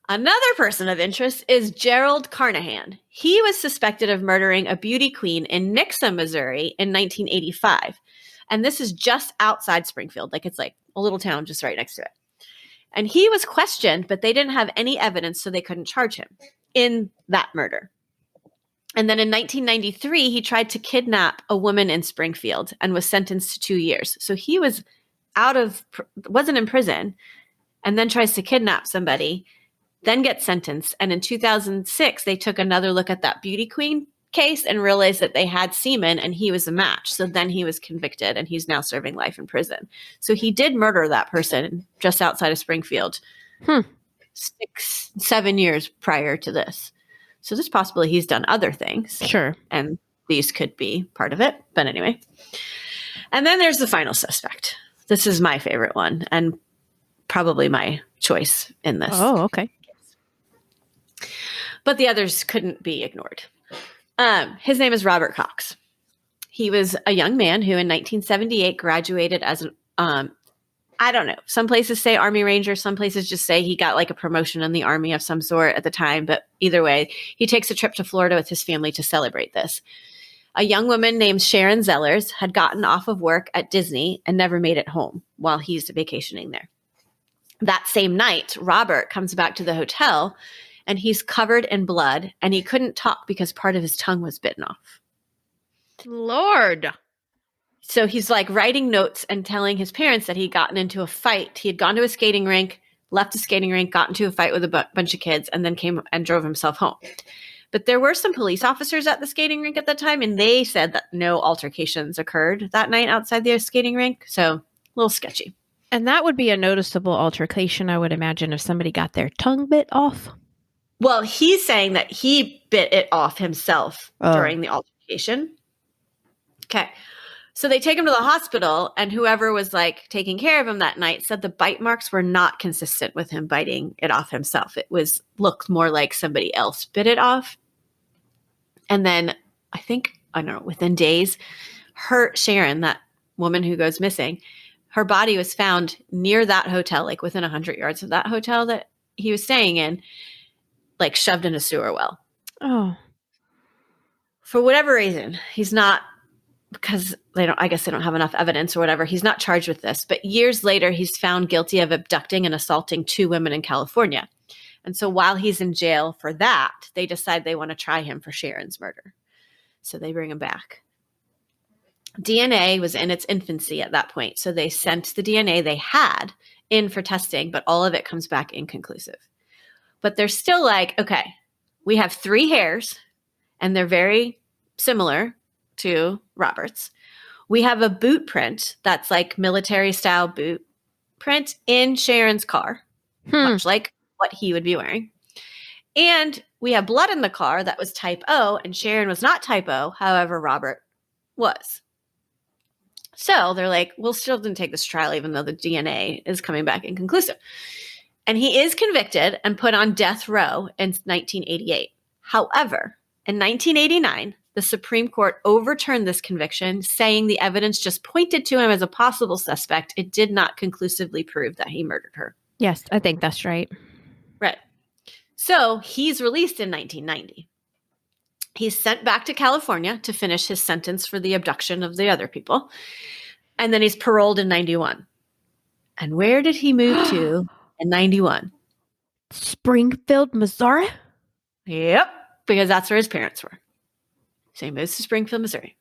Another person of interest is Gerald Carnahan. He was suspected of murdering a beauty queen in Nixa, Missouri in 1985. And this is just outside Springfield. Like it's like a little town just right next to it. And he was questioned, but they didn't have any evidence, so they couldn't charge him in that murder. And then in 1993, he tried to kidnap a woman in Springfield and was sentenced to 2 years. So he was wasn't in prison, and then tries to kidnap somebody, then gets sentenced. And in 2006, they took another look at that beauty queen case and realized that they had semen and he was a match. So then he was convicted and he's now serving life in prison. So he did murder that person just outside of Springfield 6-7 years prior to this. So there's possibly he's done other things. Sure. And these could be part of it. But anyway. And then there's the final suspect. This is my favorite one and probably my choice in this. Oh, okay. But the others couldn't be ignored. His name is Robert Cox. He was a young man who in 1978 graduated as an, I don't know, some places say Army Ranger, some places just say he got like a promotion in the Army of some sort at the time. But either way, he takes a trip to Florida with his family to celebrate this. A young woman named Sharon Zellers had gotten off of work at Disney and never made it home while he's vacationing there. That same night, Robert comes back to the hotel and he's covered in blood and he couldn't talk because part of his tongue was bitten off. Lord. So he's like writing notes and telling his parents that he'd gotten into a fight. He had gone to a skating rink, left the skating rink, got into a fight with a bunch of kids, and then came and drove himself home. But there were some police officers at the skating rink at the time, and they said that no altercations occurred that night outside the skating rink. So a little sketchy. And that would be a noticeable altercation, I would imagine, if somebody got their tongue bit off. Well, he's saying that he bit it off himself during the altercation. Okay. So they take him to the hospital, and whoever was like taking care of him that night said the bite marks were not consistent with him biting it off himself. It looked more like somebody else bit it off. And then I think, I don't know, within days, Sharon, that woman who goes missing, her body was found near that hotel, like within 100 yards of that hotel that he was staying in, like shoved in a sewer well. Oh. For whatever reason, he's not, because I guess they don't have enough evidence or whatever, he's not charged with this. But years later, he's found guilty of abducting and assaulting 2 women in California. And so while he's in jail for that, they decide they want to try him for Sharon's murder. So they bring him back. DNA was in its infancy at that point. So they sent the DNA they had in for testing, but all of it comes back inconclusive. But they're still like, okay, we have 3 hairs and they're very similar to Robert's. We have a boot print that's like military style boot print in Sharon's car, much like what he would be wearing. And we have blood in the car that was type O, and Sharon was not type O. However, Robert was. So they're like, we'll still didn't take this trial, even though the DNA is coming back inconclusive. And he is convicted and put on death row in 1988. However, in 1989, the Supreme Court overturned this conviction, saying the evidence just pointed to him as a possible suspect. It did not conclusively prove that he murdered her. Yes, I think that's right. Right. So he's released in 1990. He's sent back to California to finish his sentence for the abduction of the other people. And then he's paroled in 91. And where did he move to in 91? Springfield, Missouri? Yep, because that's where his parents were. So he moves to Springfield, Missouri.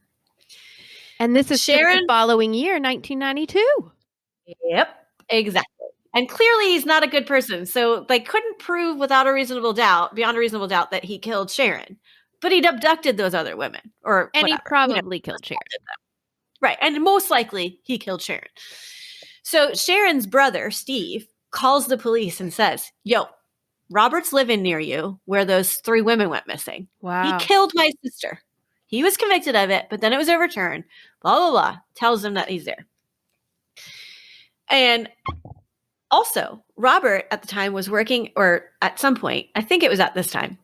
And this is Sharon- the following year, 1992. Yep, exactly. And clearly he's not a good person. So they couldn't prove beyond a reasonable doubt, that he killed Sharon. But he'd abducted those other women. And whatever. he probably killed Sharon. Right. And most likely he killed Sharon. So Sharon's brother, Steve, calls the police and says, yo, Robert's living near you where those 3 women went missing. Wow. He killed my sister. He was convicted of it, but then it was overturned. Blah, blah, blah. Tells them that he's there. And also, Robert at the time was working, or at some point, I think it was at this time.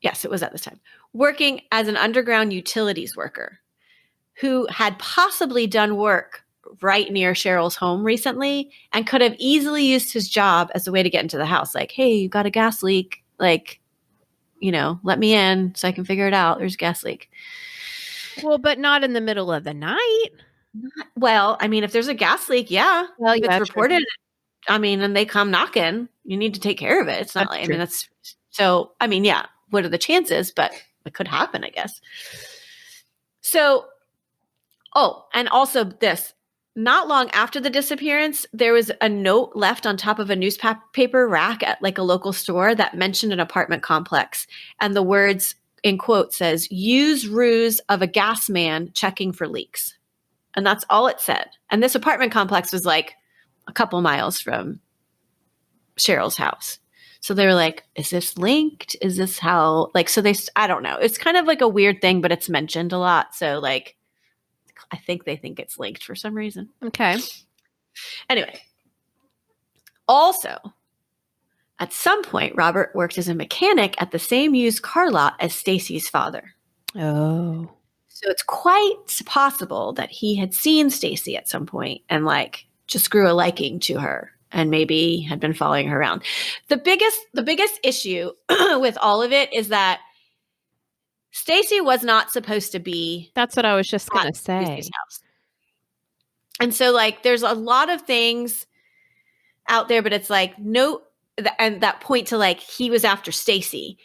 Yes, it was at this time. Working as an underground utilities worker who had possibly done work right near Sherrill's home recently and could have easily used his job as a way to get into the house. Like, hey, you got a gas leak. Like, let me in so I can figure it out. There's a gas leak. Well, but not in the middle of the night. Well, I mean, if there's a gas leak, yeah. Well, if yeah, it's reported, I mean, and they come knocking, you need to take care of it. It's not like, I mean, that's so, I mean, yeah, what are the chances? But it could happen, I guess. So, and also this, not long after the disappearance, there was a note left on top of a newspaper rack at like a local store that mentioned an apartment complex. And the words in quote says, use ruse of a gas man checking for leaks. And that's all it said. And this apartment complex was like a couple miles from Sherrill's house. So they were like, is this linked? Is this how, like, so I don't know. It's kind of like a weird thing, but it's mentioned a lot. So like, I think they think it's linked for some reason. Okay. Anyway, also, at some point, Robert worked as a mechanic at the same used car lot as Stacy's father. Oh. So it's quite possible that he had seen Stacy at some point and like just grew a liking to her and maybe had been following her around. The biggest issue with all of it is that Stacy was not supposed to be. That's what I was just going to say. Stacy's house. And so like there's a lot of things out there, but it's like and that point to like he was after Stacy,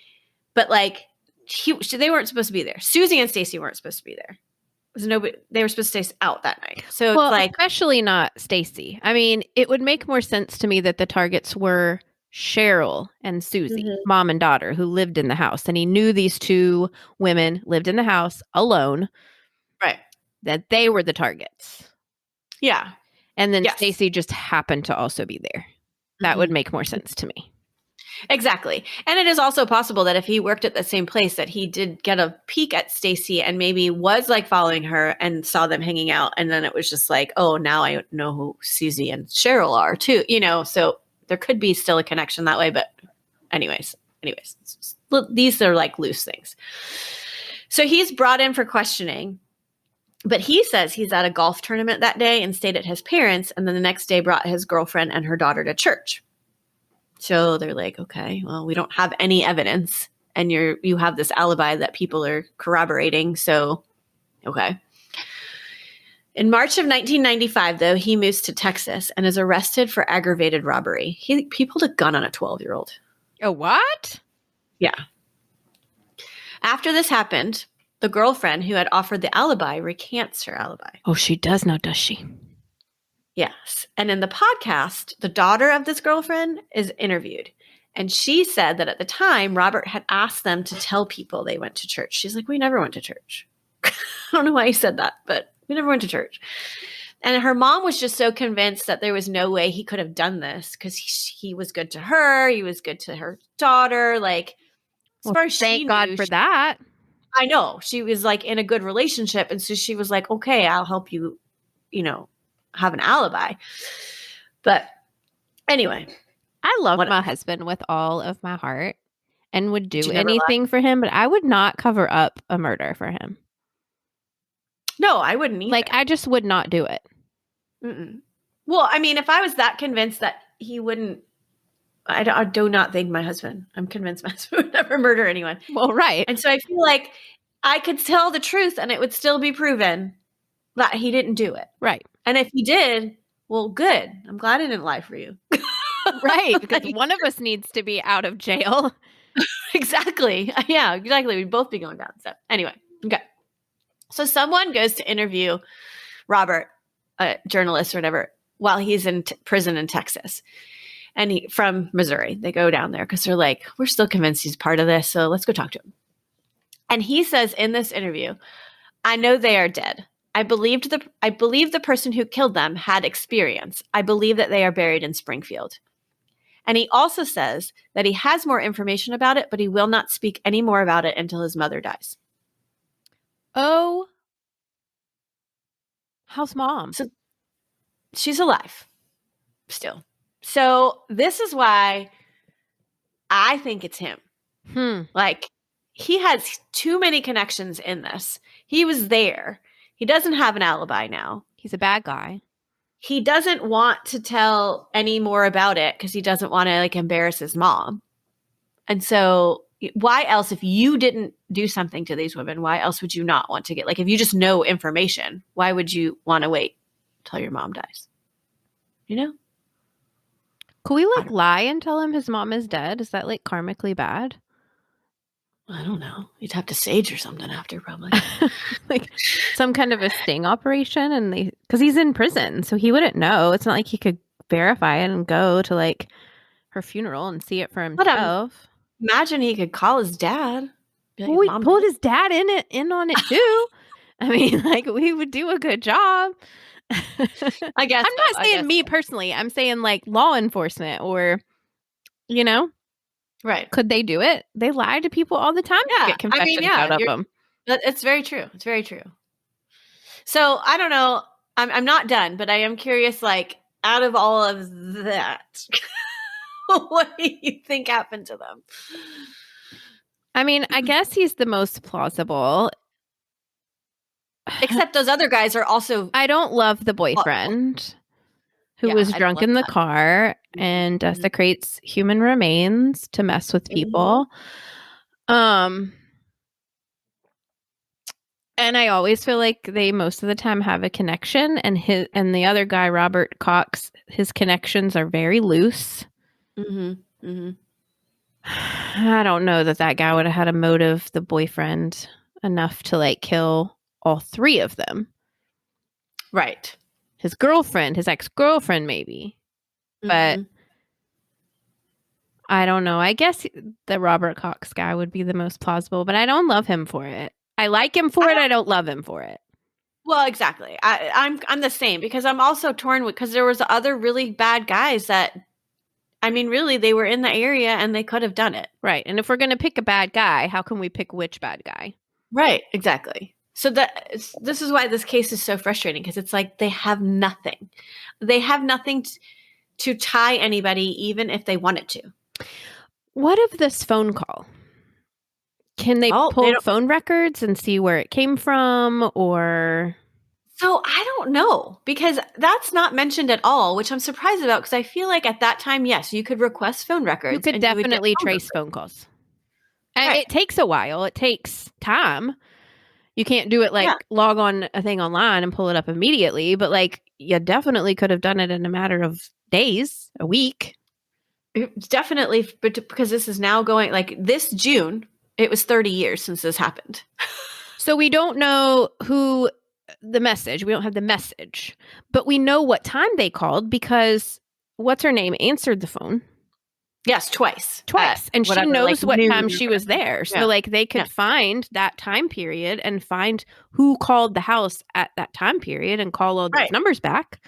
but like they weren't supposed to be there. Suzie and Stacy weren't supposed to be there. They were supposed to stay out that night. So it's like, especially not Stacy. I mean, it would make more sense to me that the targets were Sherrill and Suzie, mom and daughter, who lived in the house. And he knew these 2 women lived in the house alone. Right. That they were the targets. Yeah. And then Stacy just happened to also be there. That would make more sense to me. Exactly. And it is also possible that if he worked at the same place that he did get a peek at Stacy and maybe was like following her and saw them hanging out. And then it was just like, oh, now I know who Suzie and Sherrill are too, so there could be still a connection that way. But anyways, these are like loose things. So he's brought in for questioning, but he says he's at a golf tournament that day and stayed at his parents. And then the next day brought his girlfriend and her daughter to church. So they're like, okay, well, we don't have any evidence and you have this alibi that people are corroborating. So, okay. In March of 1995, though, he moves to Texas and is arrested for aggravated robbery. He pulled a gun on a 12-year-old. Oh, what? Yeah. After this happened, the girlfriend who had offered the alibi recants her alibi. Oh, she does now, does she? Yes. And in the podcast, the daughter of this girlfriend is interviewed. And she said that at the time, Robert had asked them to tell people they went to church. She's like, we never went to church. I don't know why he said that, but we never went to church. And her mom was just so convinced that there was no way he could have done this because he was good to her. He was good to her daughter. Like, as far as she thank God knew, for that. I know. She was like in a good relationship. And so she was like, okay, I'll help you, have an alibi. But anyway. I love my husband with all of my heart and would do you never anything for him, but I would not cover up a murder for him. No, I wouldn't either. Like, I just would not do it. Mm-mm. Well, I mean, if I was that convinced that he wouldn't, I do not think my husband, I'm convinced my husband would never murder anyone. Well, right. And so I feel like I could tell the truth and it would still be proven that he didn't do it. Right. And if he did, well, good. I'm glad I didn't lie for you. Right. Because one of us needs to be out of jail. Exactly. Yeah, exactly. We'd both be going down. So anyway, okay. So someone goes to interview Robert, a journalist or whatever, while he's in prison in Texas. And from Missouri. They go down there because they're like, we're still convinced he's part of this, so let's go talk to him. And he says in this interview, I know they are dead. I believe the person who killed them had experience. I believe that they are buried in Springfield. And he also says that he has more information about it, but he will not speak any more about it until his mother dies. Oh. How's mom? So she's alive still. So this is why I think it's him. Like, he has too many connections in this. He was there. He doesn't have an alibi now. He's a bad guy. He doesn't want to tell any more about it because he doesn't want to like embarrass his mom. And so why else, if you didn't do something to these women, why else would you not want to get, like, if you just know information, why would you want to wait till your mom dies? You know? Could we like lie and tell him his mom is dead? Is that like karmically bad? I don't know. You'd have to sage or something after, probably. Like some kind of a sting operation, and because he's in prison, so he wouldn't know. It's not like he could verify it and go to like her funeral and see it for himself. Imagine he could call his dad. Well, we pulled his dad in on it too. I mean, like, we would do a good job. I guess. I'm not saying me personally. I'm saying like law enforcement or, right. Could they do it? They lie to people all the time to get confessions out of them. It's very true. It's very true. So I don't know. I'm not done, but I am curious, like, out of all of that, what do you think happened to them? I mean, I guess he's the most plausible. Except those other guys are also... I don't love the boyfriend who was drunk in the car and desecrates human remains to mess with people. And I always feel like they most of the time have a connection, and the other guy, Robert Cox, his connections are very loose. I don't know that guy would have had a motive, the boyfriend, enough to like kill all three of them. Right. His girlfriend, his ex-girlfriend, maybe. But I don't know. I guess the Robert Cox guy would be the most plausible, but I don't love him for it. I like him for it. I don't love him for it. Well, exactly. I'm the same, because I'm also torn because there was other really bad guys that, I mean, really, they were in the area and they could have done it. Right. And if we're going to pick a bad guy, how can we pick which bad guy? Right. Exactly. So this is why this case is so frustrating, because it's like they have nothing. They have nothing to tie anybody, even if they wanted to. What of this phone call? Can they pull phone records and see where it came from, or? So I don't know, because that's not mentioned at all, which I'm surprised about, because I feel like at that time, yes, you could request phone records. You could definitely trace phone calls. And it takes a while. It takes time. You can't do it like log on a thing online and pull it up immediately, but like you definitely could have done it in a matter of days, a week. Definitely, but because this is now going, like, this June, it was 30 years since this happened. So we don't know who the message, we don't have the message, but we know what time they called because what's her name answered the phone. Yes, twice. And she whatever, knows like, what noon time or she was whatever. there. So Yeah. like they could find that time period and find who called the house at that time period and call all those Right. numbers back.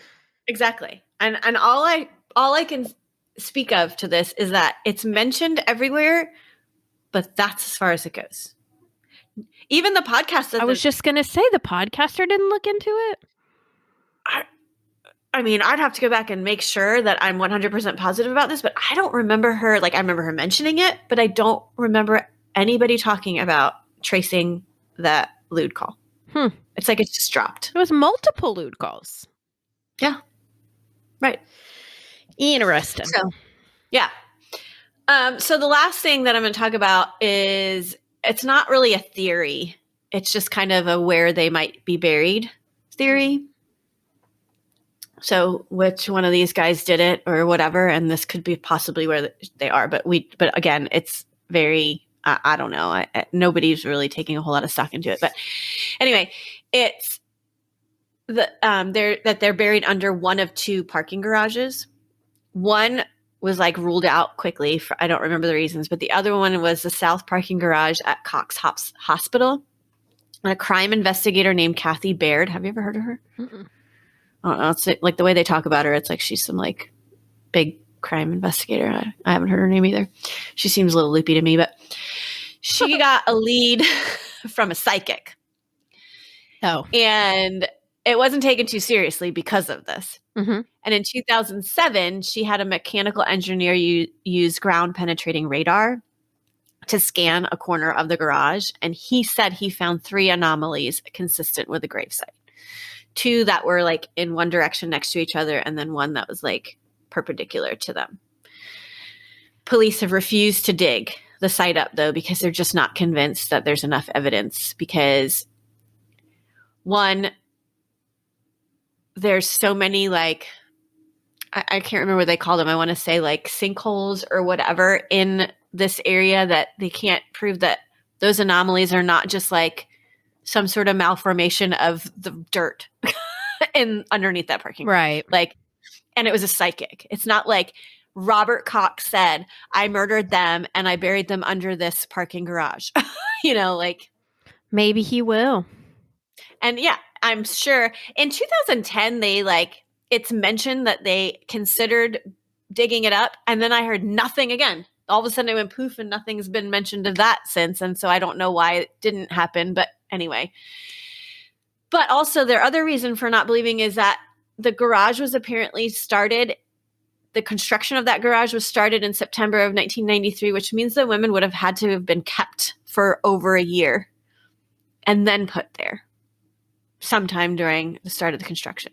Exactly. And all I can speak of to this is that it's mentioned everywhere, but that's as far as it goes. Even the podcast that I was just going to say the podcaster didn't look into it. I mean, I'd have to go back and make sure that I'm 100% positive about this, but I don't remember her. Like, I remember her mentioning it, but I don't remember anybody talking about tracing that lewd call. It's like it's just dropped. There was multiple lewd calls. Yeah. Right. Interesting. So, yeah. So the last thing that I'm going to talk about is it's not really a theory. It's just kind of a where they might be buried theory. So which one of these guys did it or whatever, and this could be possibly where they are. But again, it's very, I don't know. Nobody's really taking a whole lot of stock into it. But anyway, it's they're buried under one of two parking garages. One was like ruled out quickly. I don't remember the reasons, but the other one was the south parking garage at Cox Hospital. And a crime investigator named Kathy Baird. Have you ever heard of her? Mm-mm. I don't know. It's like the way they talk about her. It's like she's some like big crime investigator. I haven't heard her name either. She seems a little loopy to me, but she got a lead from a psychic. Oh. And it wasn't taken too seriously because of this. Mm-hmm. And in 2007, she had a mechanical engineer use ground penetrating radar to scan a corner of the garage. And he said he found 3 anomalies consistent with a gravesite. 2 that were like in one direction next to each other, and then 1 that was like perpendicular to them. Police have refused to dig the site up though, because they're just not convinced that there's enough evidence, because 1, there's so many like, I can't remember what they call them. I want to say like sinkholes or whatever in this area that they can't prove that those anomalies are not just like some sort of malformation of the dirt in underneath that parking garage. Right. Like, and it was a psychic. It's not like Robert Cox said, I murdered them and I buried them under this parking garage. You know, like. Maybe he will. And yeah, I'm sure in 2010, they like, it's mentioned that they considered digging it up. And then I heard nothing again. All of a sudden it went poof and nothing's been mentioned of that since. And so I don't know why it didn't happen, but anyway. But also their other reason for not believing is that the garage was apparently started. The construction of that garage was started in September of 1993, which means the women would have had to have been kept for over a year and then put there sometime during the start of the construction.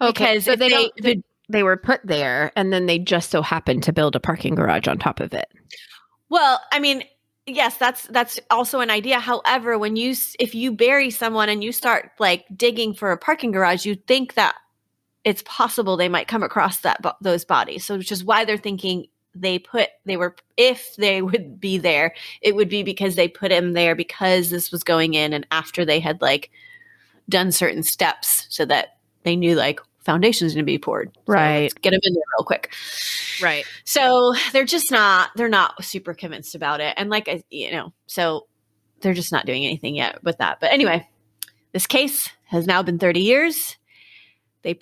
Okay, Because so if they were put there and then they just so happened to build a parking garage on top of it. Well, I mean, yes, that's also an idea. However, if you bury someone and you start like digging for a parking garage, you think that it's possible they might come across those bodies. So which is why they're thinking if they would be there, it would be because they put him there because this was going in and after they had like done certain steps so that they knew like foundations going to be poured. So right. let's get them in there real quick. Right. So they're not super convinced about it. And like, so they're just not doing anything yet with that. But anyway, this case has now been 30 years. They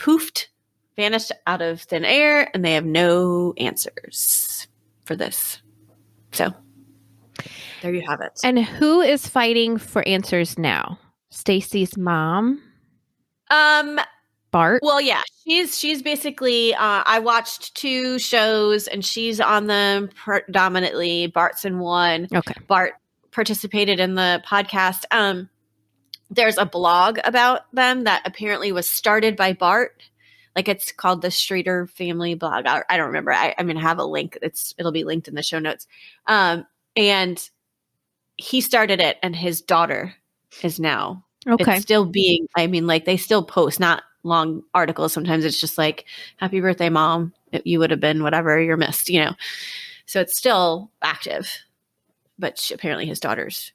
vanished out of thin air, and they have no answers for this. So there you have it. And who is fighting for answers now? Stacy's mom? Bart? Well, yeah, she's basically, I watched 2 shows and she's on them predominantly. Bart's in one. Okay. Bart participated in the podcast. There's a blog about them that apparently was started by Bart. Like it's called the Streeter Family Blog. I don't remember. I'm going to have a link. It'll be linked in the show notes. And he started it and his daughter is now. Okay. It's still being, I mean, like they still post, not long articles. Sometimes it's just like, happy birthday, mom. You would have been whatever, you're missed, So it's still active. But apparently his daughter's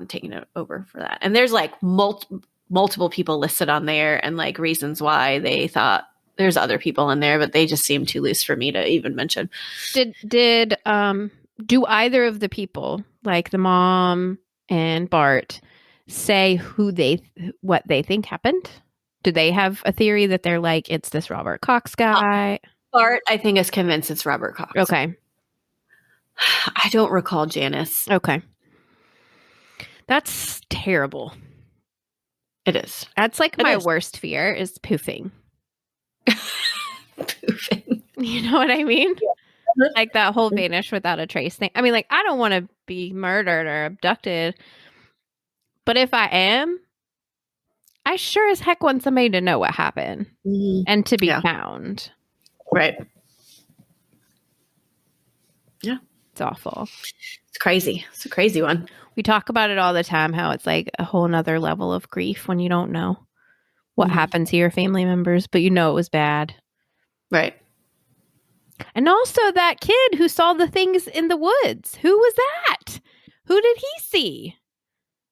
taken it over for that. And there's like multiple people listed on there and like reasons why they thought there's other people in there, but they just seem too loose for me to even mention. Did do either of the people, like the mom and Bart, say what they think happened? Do they have a theory that they're like, it's this Robert Cox guy? Bart, I think, is convinced it's Robert Cox. Okay. I don't recall Janice. Okay. That's terrible. It is. That's like my worst fear is poofing. Poofing. You know what I mean? Yeah. Like that whole vanish without a trace thing. I mean, like, I don't want to be murdered or abducted. But if I am, I sure as heck want somebody to know what happened and to be found. Right. Yeah. It's awful. It's crazy. It's a crazy one. We talk about it all the time, how it's like a whole nother level of grief when you don't know what happened to your family members, but you know it was bad. Right. And also that kid who saw the things in the woods. Who was that? Who did he see?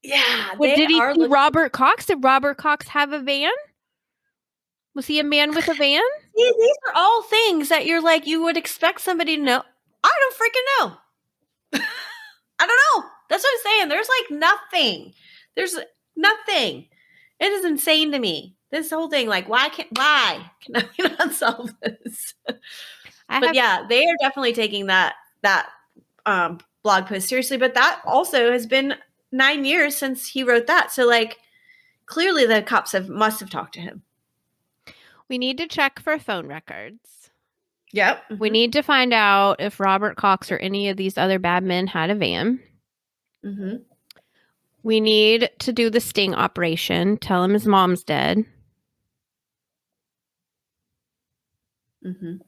Yeah. Did he see Robert Cox? Did Robert Cox have a van? Was he a man with a van? See, these are all things that you're like, you would expect somebody to know. I don't freaking know. I don't know. That's what I'm saying. There's like nothing. There's nothing. It is insane to me. This whole thing, like, why can I not solve this? But yeah, they are definitely taking that blog post seriously. But that also has been 9 years since he wrote that. So like, clearly the cops must have talked to him. We need to check for phone records. Yep. We need to find out if Robert Cox or any of these other bad men had a van. Mm-hmm. We need to do the sting operation. Tell him his mom's dead. Mm-hmm.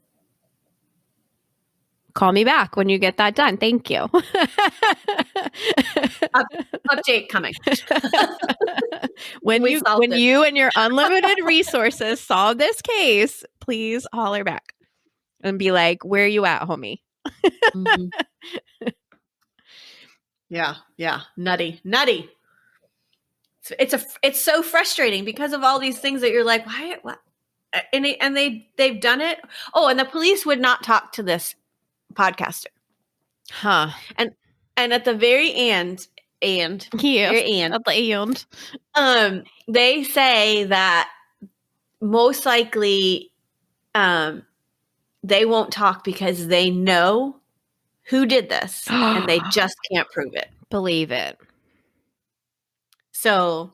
Call me back when you get that done. Thank you. Update coming. When you and your unlimited resources solve this case, please holler back and be like, where are you at, homie? Mm-hmm. Yeah. Nutty. It's so frustrating because of all these things that you're like, why? What? And they've done it. Oh, and the police would not talk to this podcaster. Huh. And at the very end, they say that most likely they won't talk because they know who did this and they just can't prove it. Believe it. So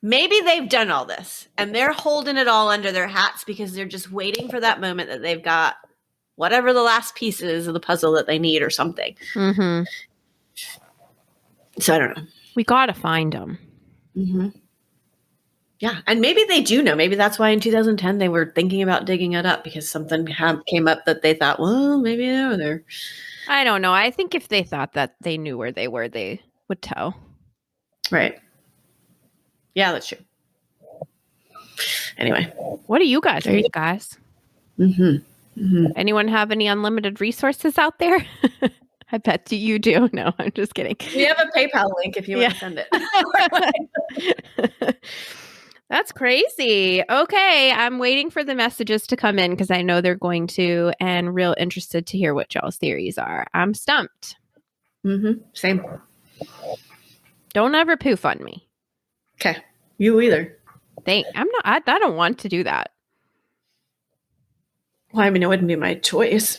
maybe they've done all this and they're holding it all under their hats because they're just waiting for that moment that they've got whatever the last piece is of the puzzle that they need or something. Mm-hmm. So I don't know. We got to find them. Mm-hmm. Yeah. And maybe they do know. Maybe that's why in 2010 they were thinking about digging it up because something came up that they thought, well, maybe they were there. I don't know. I think if they thought that they knew where they were, they would tell. Right. Yeah, that's true. Anyway. What do you guys think, guys? Mm-hmm. Mm-hmm. Anyone have any unlimited resources out there? I bet you do. No, I'm just kidding. We have a PayPal link if you want to send it. That's crazy. Okay, I'm waiting for the messages to come in because I know they're going to, and real interested to hear what y'all's theories are. I'm stumped. Mm-hmm. Same. Don't ever poof on me. Okay. You either. I don't want to do that. Well, I mean, it wouldn't be my choice.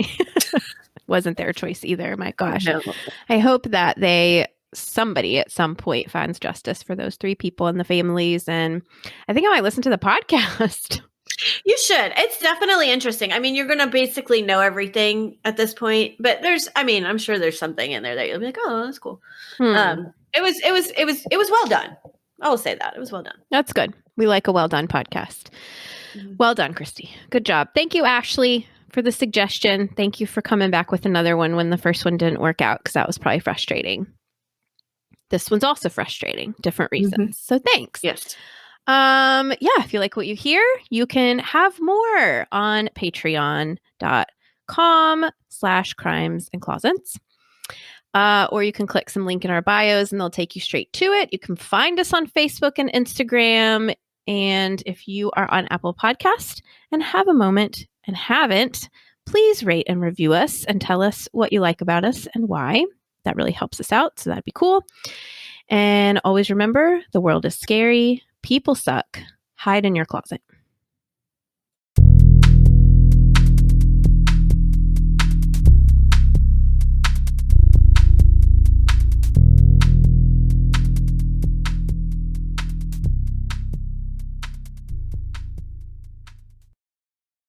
Wasn't their choice either. My gosh. No. I hope that somebody at some point finds justice for those 3 people and the families. And I think I might listen to the podcast. You should. It's definitely interesting. I mean, you're going to basically know everything at this point, but I'm sure there's something in there that you'll be like, oh, that's cool. It was well done. I will say that. It was well done. That's good. We like a well done podcast. Mm-hmm. Well done, Christy. Good job. Thank you, Ashley, for the suggestion. Thank you for coming back with another one when the first one didn't work out because that was probably frustrating. This one's also frustrating, different reasons. Mm-hmm. So thanks. Yes. If you like what you hear, you can have more on patreon.com/crimesandclosets. Or you can click some link in our bios and they'll take you straight to it. You can find us on Facebook and Instagram. And if you are on Apple Podcast and have a moment and haven't, please rate and review us and tell us what you like about us and why. That really helps us out. So that'd be cool. And always remember, the world is scary. People suck. Hide in your closet.